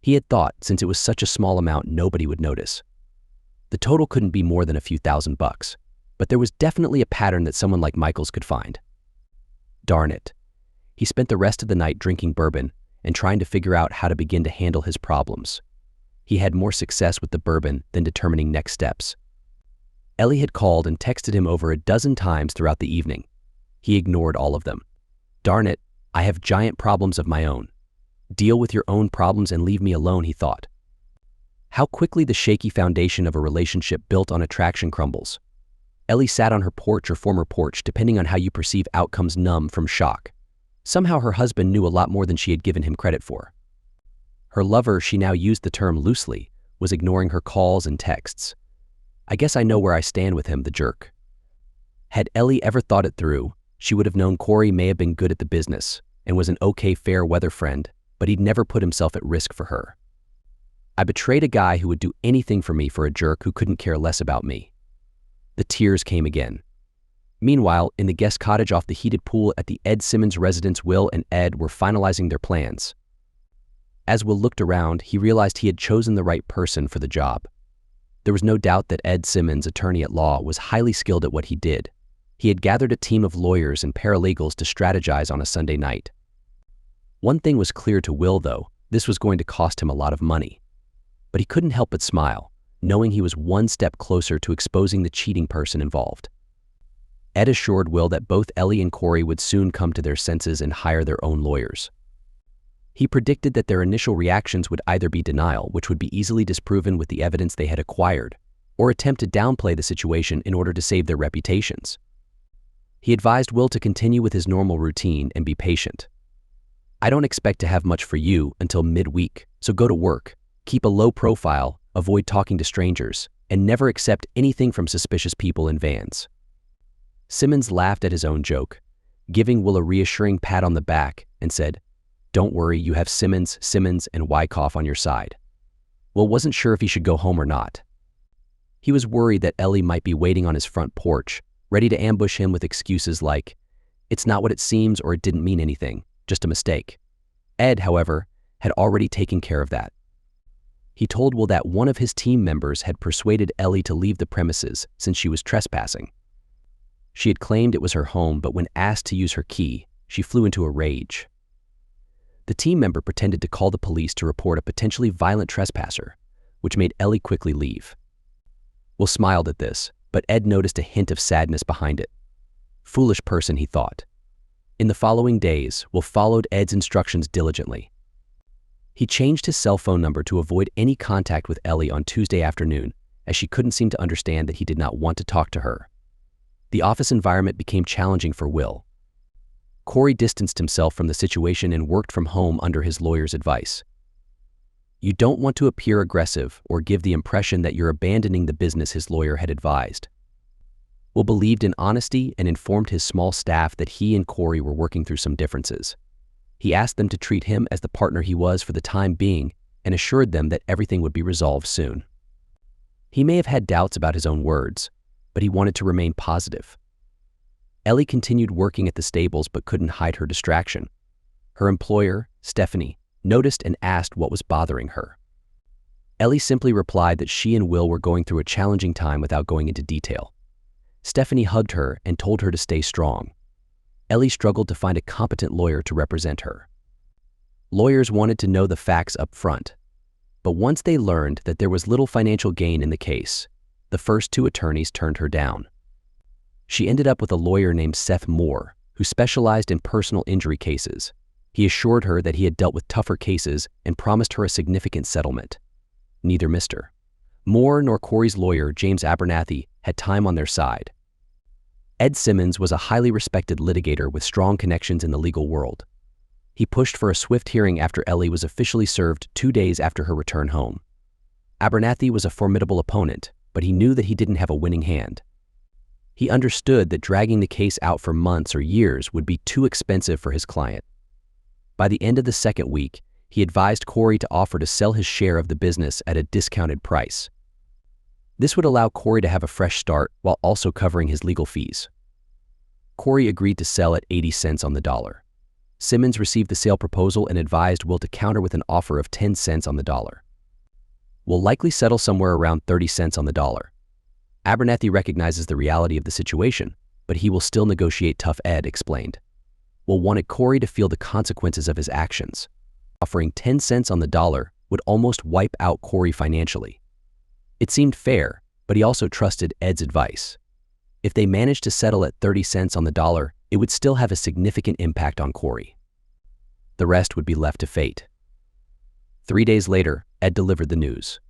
He had thought, since it was such a small amount, nobody would notice. The total couldn't be more than a few $1,000s, but there was definitely a pattern that someone like Michaels could find. Darn it. He spent the rest of the night drinking bourbon and trying to figure out how to begin to handle his problems. He had more success with the bourbon than determining next steps. Ellie had called and texted him over a dozen times throughout the evening. He ignored all of them. Darn it, I have giant problems of my own. Deal with your own problems and leave me alone, he thought. How quickly the shaky foundation of a relationship built on attraction crumbles. Ellie sat on her porch or former porch, depending on how you perceive outcomes, numb from shock. Somehow her husband knew a lot more than she had given him credit for. Her lover, she now used the term loosely, was ignoring her calls and texts. I guess I know where I stand with him, the jerk. Had Ellie ever thought it through, she would have known Corey may have been good at the business and was an okay fair weather friend, but he'd never put himself at risk for her. I betrayed a guy who would do anything for me for a jerk who couldn't care less about me. The tears came again. Meanwhile, in the guest cottage off the heated pool at the Ed Simmons residence, Will and Ed were finalizing their plans. As Will looked around, he realized he had chosen the right person for the job. There was no doubt that Ed Simmons, attorney at law, was highly skilled at what he did. He had gathered a team of lawyers and paralegals to strategize on a Sunday night. One thing was clear to Will, though: this was going to cost him a lot of money. But he couldn't help but smile, knowing he was one step closer to exposing the cheating person involved. Ed assured Will that both Ellie and Corey would soon come to their senses and hire their own lawyers. He predicted that their initial reactions would either be denial, which would be easily disproven with the evidence they had acquired, or attempt to downplay the situation in order to save their reputations. He advised Will to continue with his normal routine and be patient. I don't expect to have much for you until midweek, so go to work, keep a low profile, avoid talking to strangers, and never accept anything from suspicious people in vans. Simmons laughed at his own joke, giving Will a reassuring pat on the back, and said, "Don't worry, you have Simmons, and Wyckoff on your side." Will wasn't sure if he should go home or not. He was worried that Ellie might be waiting on his front porch, ready to ambush him with excuses like, "It's not what it seems," or "It didn't mean anything, just a mistake." Ed, however, had already taken care of that. He told Will that one of his team members had persuaded Ellie to leave the premises since she was trespassing. She had claimed it was her home, but when asked to use her key, she flew into a rage. The team member pretended to call the police to report a potentially violent trespasser, which made Ellie quickly leave. Will smiled at this, but Ed noticed a hint of sadness behind it. Foolish person, he thought. In the following days, Will followed Ed's instructions diligently. He changed his cell phone number to avoid any contact with Ellie on Tuesday afternoon, as she couldn't seem to understand that he did not want to talk to her. The office environment became challenging for Will. Corey distanced himself from the situation and worked from home under his lawyer's advice. You don't want to appear aggressive or give the impression that you're abandoning the business, his lawyer had advised. Will believed in honesty and informed his small staff that he and Corey were working through some differences. He asked them to treat him as the partner he was for the time being and assured them that everything would be resolved soon. He may have had doubts about his own words, but he wanted to remain positive. Ellie continued working at the stables but couldn't hide her distraction. Her employer, Stephanie, noticed and asked what was bothering her. Ellie simply replied that she and Will were going through a challenging time without going into detail. Stephanie hugged her and told her to stay strong. Ellie struggled to find a competent lawyer to represent her. Lawyers wanted to know the facts up front, but once they learned that there was little financial gain in the case, the first two attorneys turned her down. She ended up with a lawyer named Seth Moore, who specialized in personal injury cases. He assured her that he had dealt with tougher cases and promised her a significant settlement. Neither Mr. Moore nor Corey's lawyer, James Abernathy, had time on their side. Ed Simmons was a highly respected litigator with strong connections in the legal world. He pushed for a swift hearing after Ellie was officially served 2 days after her return home. Abernathy was a formidable opponent, but he knew that he didn't have a winning hand. He understood that dragging the case out for months or years would be too expensive for his client. By the end of the second week, he advised Corey to offer to sell his share of the business at a discounted price. This would allow Corey to have a fresh start while also covering his legal fees. Corey agreed to sell at 80 cents on the dollar. Simmons received the sale proposal and advised Will to counter with an offer of 10 cents on the dollar. Will likely settle somewhere around 30 cents on the dollar. Abernathy recognizes the reality of the situation, but he will still negotiate tough, Ed explained. Will wanted Corey to feel the consequences of his actions. Offering 10 cents on the dollar would almost wipe out Corey financially. It seemed fair, but he also trusted Ed's advice. If they managed to settle at 30 cents on the dollar, it would still have a significant impact on Corey. The rest would be left to fate. 3 days later, Ed delivered the news.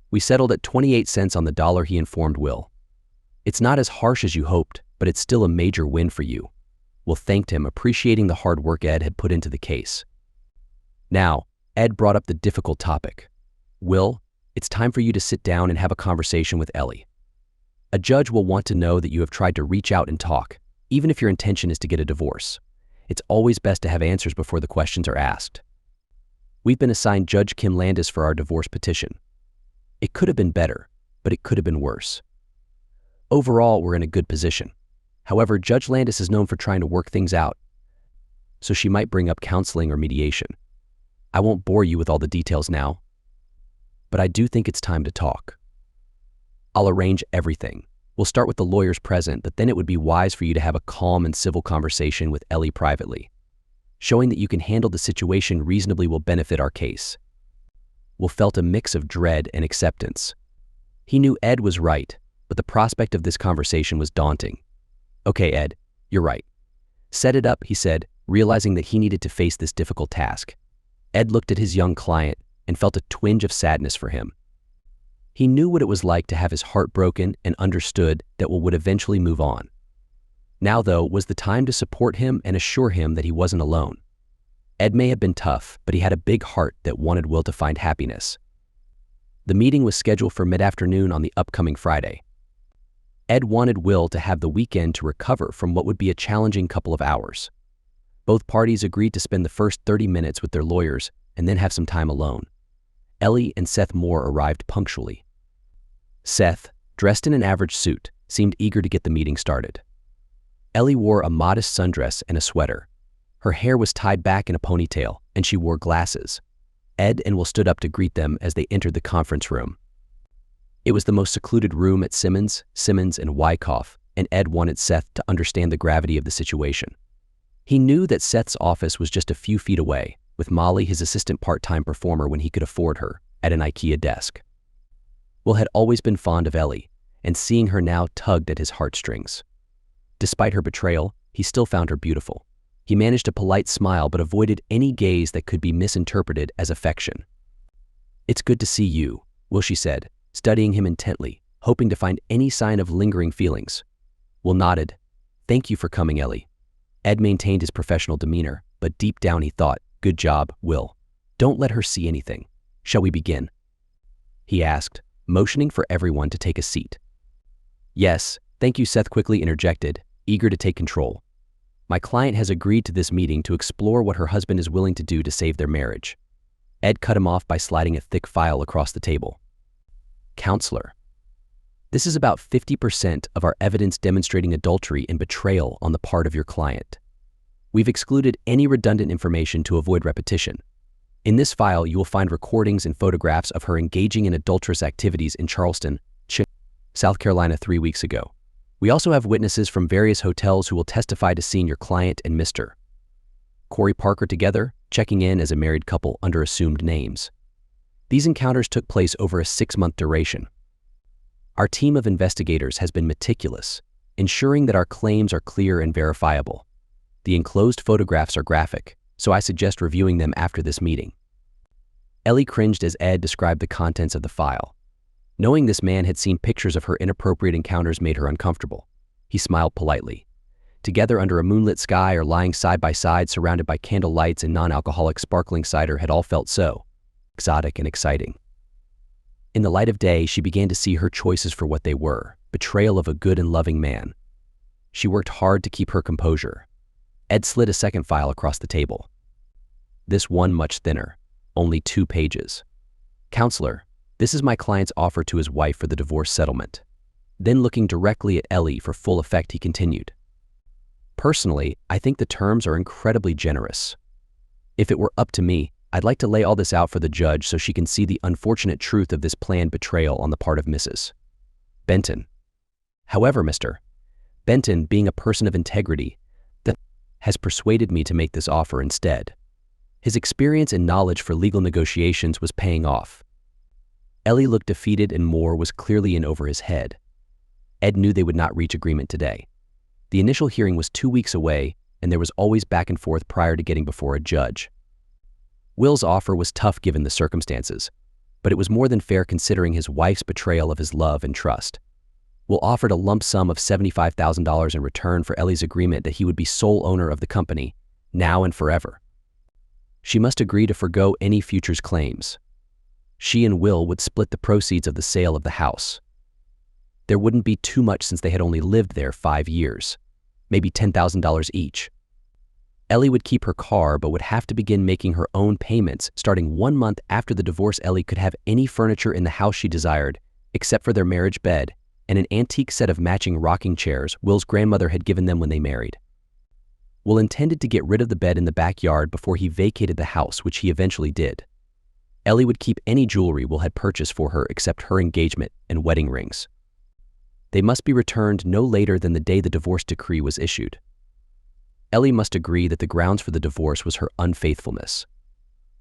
We settled at 28 cents on the dollar, he informed Will. It's not as harsh as you hoped, but it's still a major win for you. Will thanked him, appreciating the hard work Ed had put into the case. Now, Ed brought up the difficult topic. Will, it's time for you to sit down and have a conversation with Ellie. A judge will want to know that you have tried to reach out and talk, even if your intention is to get a divorce. It's always best to have answers before the questions are asked. We've been assigned Judge Kim Landis for our divorce petition. It could have been better, but it could have been worse. Overall, we're in a good position. However, Judge Landis is known for trying to work things out, so she might bring up counseling or mediation. I won't bore you with all the details now, but I do think it's time to talk. I'll arrange everything. We'll start with the lawyers present, but then it would be wise for you to have a calm and civil conversation with Ellie privately. Showing that you can handle the situation reasonably will benefit our case. Will felt a mix of dread and acceptance. He knew Ed was right, but the prospect of this conversation was daunting. Okay, Ed, you're right. Set it up, he said, realizing that he needed to face this difficult task. Ed looked at his young client and felt a twinge of sadness for him. He knew what it was like to have his heart broken and understood that Will would eventually move on. Now, though, was the time to support him and assure him that he wasn't alone. Ed may have been tough, but he had a big heart that wanted Will to find happiness. The meeting was scheduled for mid-afternoon on the upcoming Friday. Ed wanted Will to have the weekend to recover from what would be a challenging couple of hours. Both parties agreed to spend the first 30 minutes with their lawyers and then have some time alone. Ellie and Seth Moore arrived punctually. Seth, dressed in an average suit, seemed eager to get the meeting started. Ellie wore a modest sundress and a sweater. Her hair was tied back in a ponytail, and she wore glasses. Ed and Will stood up to greet them as they entered the conference room. It was the most secluded room at Simmons and Wyckoff, and Ed wanted Seth to understand the gravity of the situation. He knew that Seth's office was just a few feet away, with Molly, his assistant part-time performer when he could afford her, at an IKEA desk. Will had always been fond of Ellie, and seeing her now tugged at his heartstrings. Despite her betrayal, he still found her beautiful. He managed a polite smile but avoided any gaze that could be misinterpreted as affection. "It's good to see you," Will she said, studying him intently, hoping to find any sign of lingering feelings. Will nodded. "Thank you for coming, Ellie." Ed maintained his professional demeanor, but deep down he thought, "Good job, Will. Don't let her see anything. Shall we begin?" he asked, motioning for everyone to take a seat. "Yes, thank you," Seth quickly interjected, eager to take control. "My client has agreed to this meeting to explore what her husband is willing to do to save their marriage." Ed cut him off by sliding a thick file across the table. "Counselor, this is about 50% of our evidence demonstrating adultery and betrayal on the part of your client. We've excluded any redundant information to avoid repetition. In this file, you will find recordings and photographs of her engaging in adulterous activities in Charleston, South Carolina 3 weeks ago. We also have witnesses from various hotels who will testify to seeing your client and Mr. Corey Parker together, checking in as a married couple under assumed names. These encounters took place over a 6-month duration. Our team of investigators has been meticulous, ensuring that our claims are clear and verifiable. The enclosed photographs are graphic, so I suggest reviewing them after this meeting." Ellie cringed as Ed described the contents of the file. Knowing this man had seen pictures of her inappropriate encounters made her uncomfortable. He smiled politely. Together under a moonlit sky or lying side by side surrounded by candle lights and non-alcoholic sparkling cider had all felt so exotic and exciting. In the light of day, she began to see her choices for what they were, betrayal of a good and loving man. She worked hard to keep her composure. Ed slid a second file across the table. This one much thinner, only 2 pages. "Counselor, this is my client's offer to his wife for the divorce settlement." Then looking directly at Ellie for full effect, he continued. "Personally, I think the terms are incredibly generous. If it were up to me, I'd like to lay all this out for the judge so she can see the unfortunate truth of this planned betrayal on the part of Mrs. Benton. However, Mr. Benton, being a person of integrity, has persuaded me to make this offer instead. His experience and knowledge for legal negotiations was paying off." Ellie looked defeated and more was clearly in over his head. Ed knew they would not reach agreement today. The initial hearing was 2 weeks away, and there was always back and forth prior to getting before a judge. Will's offer was tough given the circumstances, but it was more than fair considering his wife's betrayal of his love and trust. Will offered a lump sum of $75,000 in return for Ellie's agreement that he would be sole owner of the company, now and forever. She must agree to forgo any futures claims. She and Will would split the proceeds of the sale of the house. There wouldn't be too much since they had only lived there 5 years, maybe $10,000 each. Ellie would keep her car but would have to begin making her own payments starting 1 month after the divorce. Ellie could have any furniture in the house she desired, except for their marriage bed and an antique set of matching rocking chairs Will's grandmother had given them when they married. Will intended to get rid of the bed in the backyard before he vacated the house, which he eventually did. Ellie would keep any jewelry Will had purchased for her except her engagement and wedding rings. They must be returned no later than the day the divorce decree was issued. Ellie must agree that the grounds for the divorce was her unfaithfulness.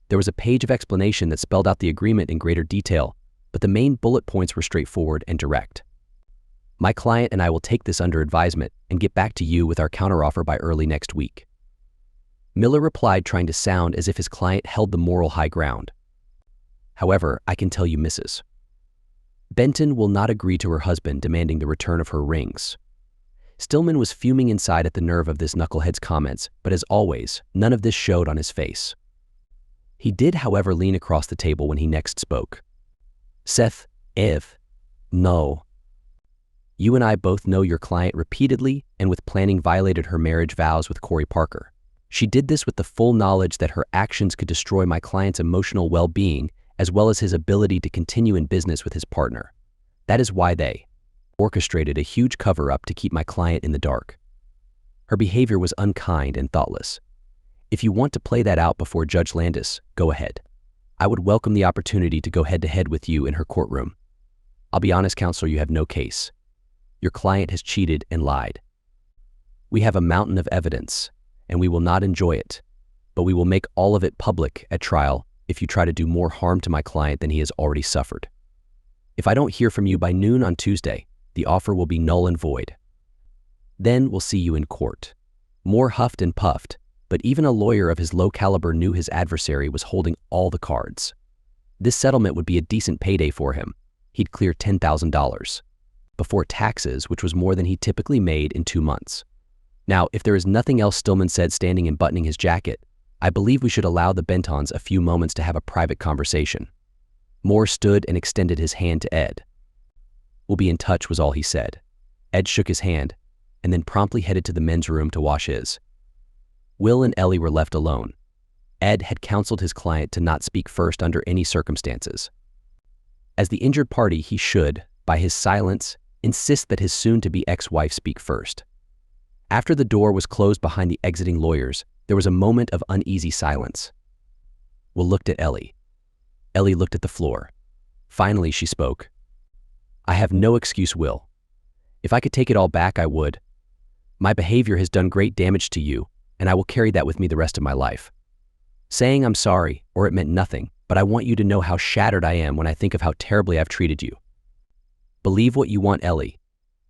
There was a page of explanation that spelled out the agreement in greater detail, but the main bullet points were straightforward and direct. My client and I will take this under advisement and get back to you with our counteroffer by early next week. Miller replied, trying to sound as if his client held the moral high ground. However, I can tell you, Mrs. Benton will not agree to her husband demanding the return of her rings. Stillman was fuming inside at the nerve of this knucklehead's comments, but as always, none of this showed on his face. He did, however, lean across the table when he next spoke. Seth, no. You and I both know your client repeatedly and with planning violated her marriage vows with Corey Parker. She did this with the full knowledge that her actions could destroy my client's emotional well-being as well as his ability to continue in business with his partner. That is why they orchestrated a huge cover-up to keep my client in the dark. Her behavior was unkind and thoughtless. If you want to play that out before Judge Landis, go ahead. I would welcome the opportunity to go head-to-head with you in her courtroom. I'll be honest, counselor, you have no case. Your client has cheated and lied. We have a mountain of evidence, and we will not enjoy it, but we will make all of it public at trial if you try to do more harm to my client than he has already suffered. If I don't hear from you by noon on Tuesday, the offer will be null and void. Then we'll see you in court. Moore huffed and puffed, but even a lawyer of his low caliber knew his adversary was holding all the cards. This settlement would be a decent payday for him. He'd clear $10,000 before taxes, which was more than he typically made in 2 months. Now, if there is nothing else, Stillman said, standing and buttoning his jacket, I believe we should allow the Bentons a few moments to have a private conversation. Moore stood and extended his hand to Ed. We'll be in touch, was all he said. Ed shook his hand and then promptly headed to the men's room to wash his. Will and Ellie were left alone. Ed had counseled his client to not speak first under any circumstances. As the injured party, he should, by his silence, insist that his soon-to-be ex-wife speak first. After the door was closed behind the exiting lawyers, there was a moment of uneasy silence. Will looked at Ellie. Ellie looked at the floor. Finally, she spoke. I have no excuse, Will. If I could take it all back, I would. My behavior has done great damage to you, and I will carry that with me the rest of my life. Saying I'm sorry, or it meant nothing, but I want you to know how shattered I am when I think of how terribly I've treated you. Believe what you want, Ellie.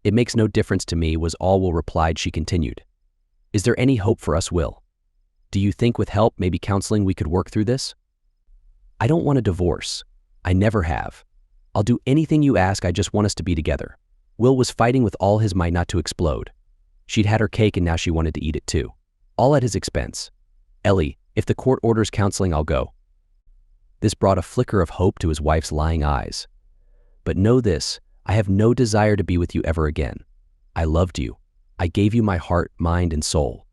It makes no difference to me, was all Will replied. She continued. Is there any hope for us, Will? Do you think with help, maybe counseling, we could work through this? I don't want a divorce. I never have. I'll do anything you ask, I just want us to be together. Will was fighting with all his might not to explode. She'd had her cake and now she wanted to eat it too. All at his expense. Ellie, if the court orders counseling, I'll go. This brought a flicker of hope to his wife's lying eyes. But know this, I have no desire to be with you ever again. I loved you. I gave you my heart, mind, and soul.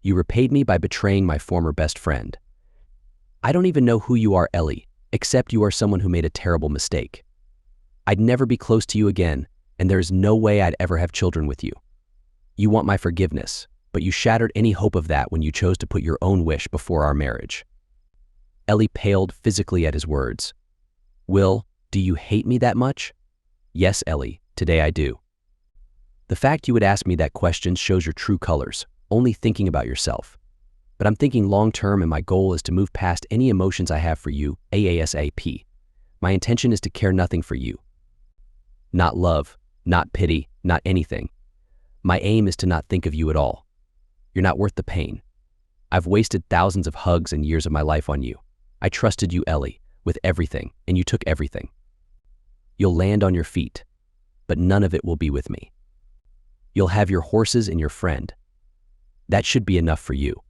You repaid me by betraying my former best friend. I don't even know who you are, Ellie, except you are someone who made a terrible mistake. I'd never be close to you again, and there is no way I'd ever have children with you. You want my forgiveness, but you shattered any hope of that when you chose to put your own wish before our marriage. Ellie paled physically at his words. Will, do you hate me that much? Yes, Ellie, today I do. The fact you would ask me that question shows your true colors, only thinking about yourself. But I'm thinking long-term, and my goal is to move past any emotions I have for you, ASAP. My intention is to care nothing for you. Not love, not pity, not anything. My aim is to not think of you at all. You're not worth the pain. I've wasted thousands of hugs and years of my life on you. I trusted you, Ellie, with everything, and you took everything. You'll land on your feet, but none of it will be with me. You'll have your horses and your friend. That should be enough for you.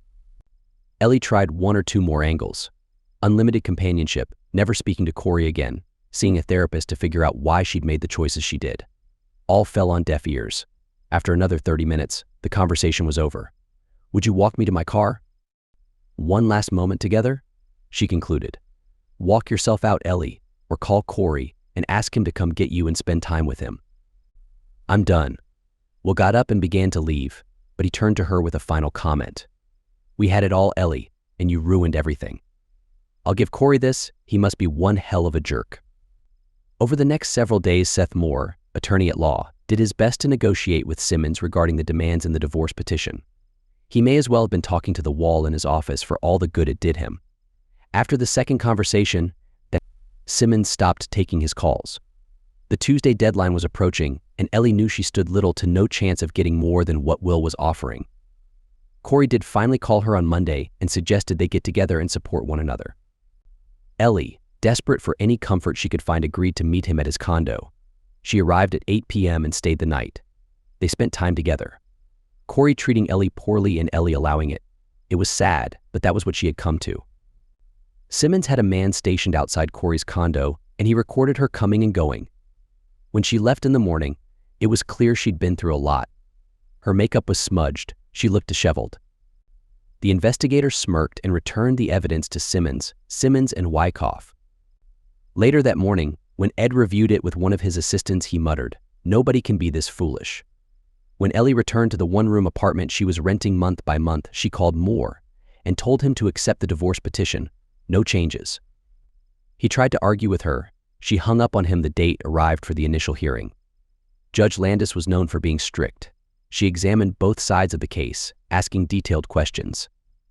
Ellie tried 1 or 2 more angles. Unlimited companionship, never speaking to Corey again, seeing a therapist to figure out why she'd made the choices she did. All fell on deaf ears. After another 30 minutes, the conversation was over. Would you walk me to my car? One last moment together? She concluded. Walk yourself out, Ellie, or call Corey and ask him to come get you and spend time with him. I'm done. Will got up and began to leave, but he turned to her with a final comment. We had it all, Ellie, and you ruined everything. I'll give Corey this, he must be one hell of a jerk. Over the next several days, Seth Moore, attorney at law, did his best to negotiate with Simmons regarding the demands in the divorce petition. He may as well have been talking to the wall in his office for all the good it did him. After the second conversation, Simmons stopped taking his calls. The Tuesday deadline was approaching, and Ellie knew she stood little to no chance of getting more than what Will was offering. Corey did finally call her on Monday and suggested they get together and support one another. Ellie, desperate for any comfort she could find, agreed to meet him at his condo. She arrived at 8 p.m. and stayed the night. They spent time together. Corey treating Ellie poorly and Ellie allowing it. It was sad, but that was what she had come to. Simmons had a man stationed outside Corey's condo, and he recorded her coming and going. When she left in the morning, it was clear she'd been through a lot. Her makeup was smudged. She looked disheveled. The investigator smirked and returned the evidence to Simmons and Wyckoff. Later that morning, when Ed reviewed it with one of his assistants, he muttered, "Nobody can be this foolish." When Ellie returned to the one-room apartment she was renting month by month, she called Moore and told him to accept the divorce petition. No changes. He tried to argue with her. She hung up on him. The date arrived for the initial hearing. Judge Landis was known for being strict. She examined both sides of the case, asking detailed questions.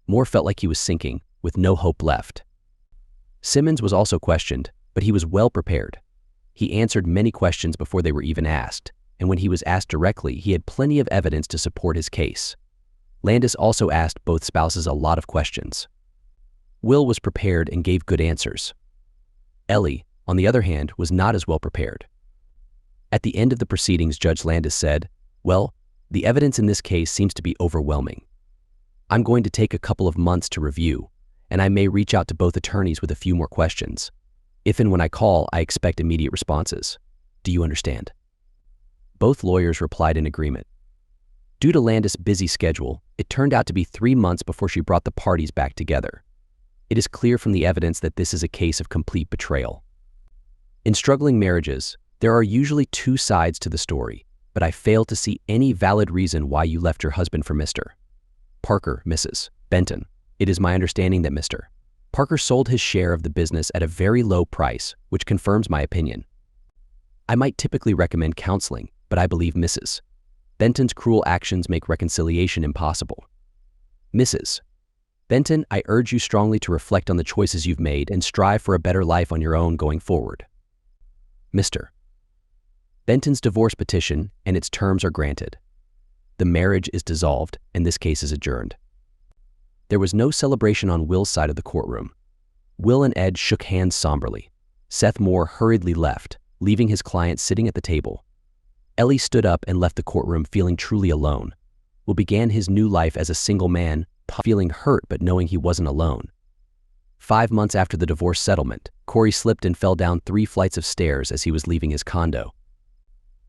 Moore felt like he was sinking, with no hope left. Simmons was also questioned, but he was well prepared. He answered many questions before they were even asked, and when he was asked directly, he had plenty of evidence to support his case. Landis also asked both spouses a lot of questions. Will was prepared and gave good answers. Ellie, on the other hand, was not as well prepared. At the end of the proceedings, Judge Landis said, "Well, the evidence in this case seems to be overwhelming. I'm going to take a couple of months to review, and I may reach out to both attorneys with a few more questions. If and when I call, I expect immediate responses. Do you understand?" Both lawyers replied in agreement. Due to Landis' busy schedule, it turned out to be 3 months before she brought the parties back together. It is clear from the evidence that this is a case of complete betrayal. In struggling marriages, there are usually two sides to the story, but I fail to see any valid reason why you left your husband for Mr. Parker, Mrs. Benton. It is my understanding that Mr. Parker sold his share of the business at a very low price, which confirms my opinion. I might typically recommend counseling, but I believe Mrs. Benton's cruel actions make reconciliation impossible. Mrs. Benton, I urge you strongly to reflect on the choices you've made and strive for a better life on your own going forward. Mr. Benton's divorce petition and its terms are granted. The marriage is dissolved and this case is adjourned. There was no celebration on Will's side of the courtroom. Will and Ed shook hands somberly. Seth Moore hurriedly left, leaving his client sitting at the table. Ellie stood up and left the courtroom feeling truly alone. Will began his new life as a single man, feeling hurt but knowing he wasn't alone. 5 months after the divorce settlement, Corey slipped and fell down 3 flights of stairs as he was leaving his condo.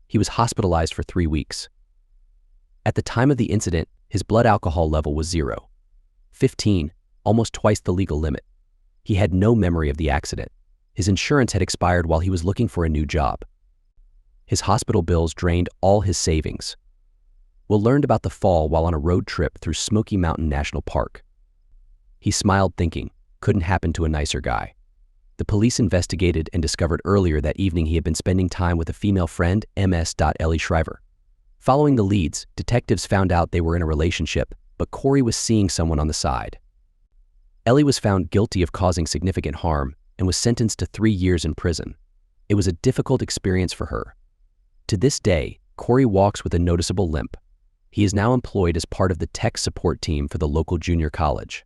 He was hospitalized for 3 weeks. At the time of the incident, his blood alcohol level was 0.15, almost twice the legal limit. He had no memory of the accident. His insurance had expired while he was looking for a new job. His hospital bills drained all his savings. Will learned about the fall while on a road trip through Smoky Mountain National Park. He smiled thinking, couldn't happen to a nicer guy. The police investigated and discovered earlier that evening he had been spending time with a female friend, Ms. Ellie Shriver. Following the leads, detectives found out they were in a relationship, but Corey was seeing someone on the side. Ellie was found guilty of causing significant harm and was sentenced to 3 years in prison. It was a difficult experience for her. To this day, Corey walks with a noticeable limp. He is now employed as part of the tech support team for the local junior college.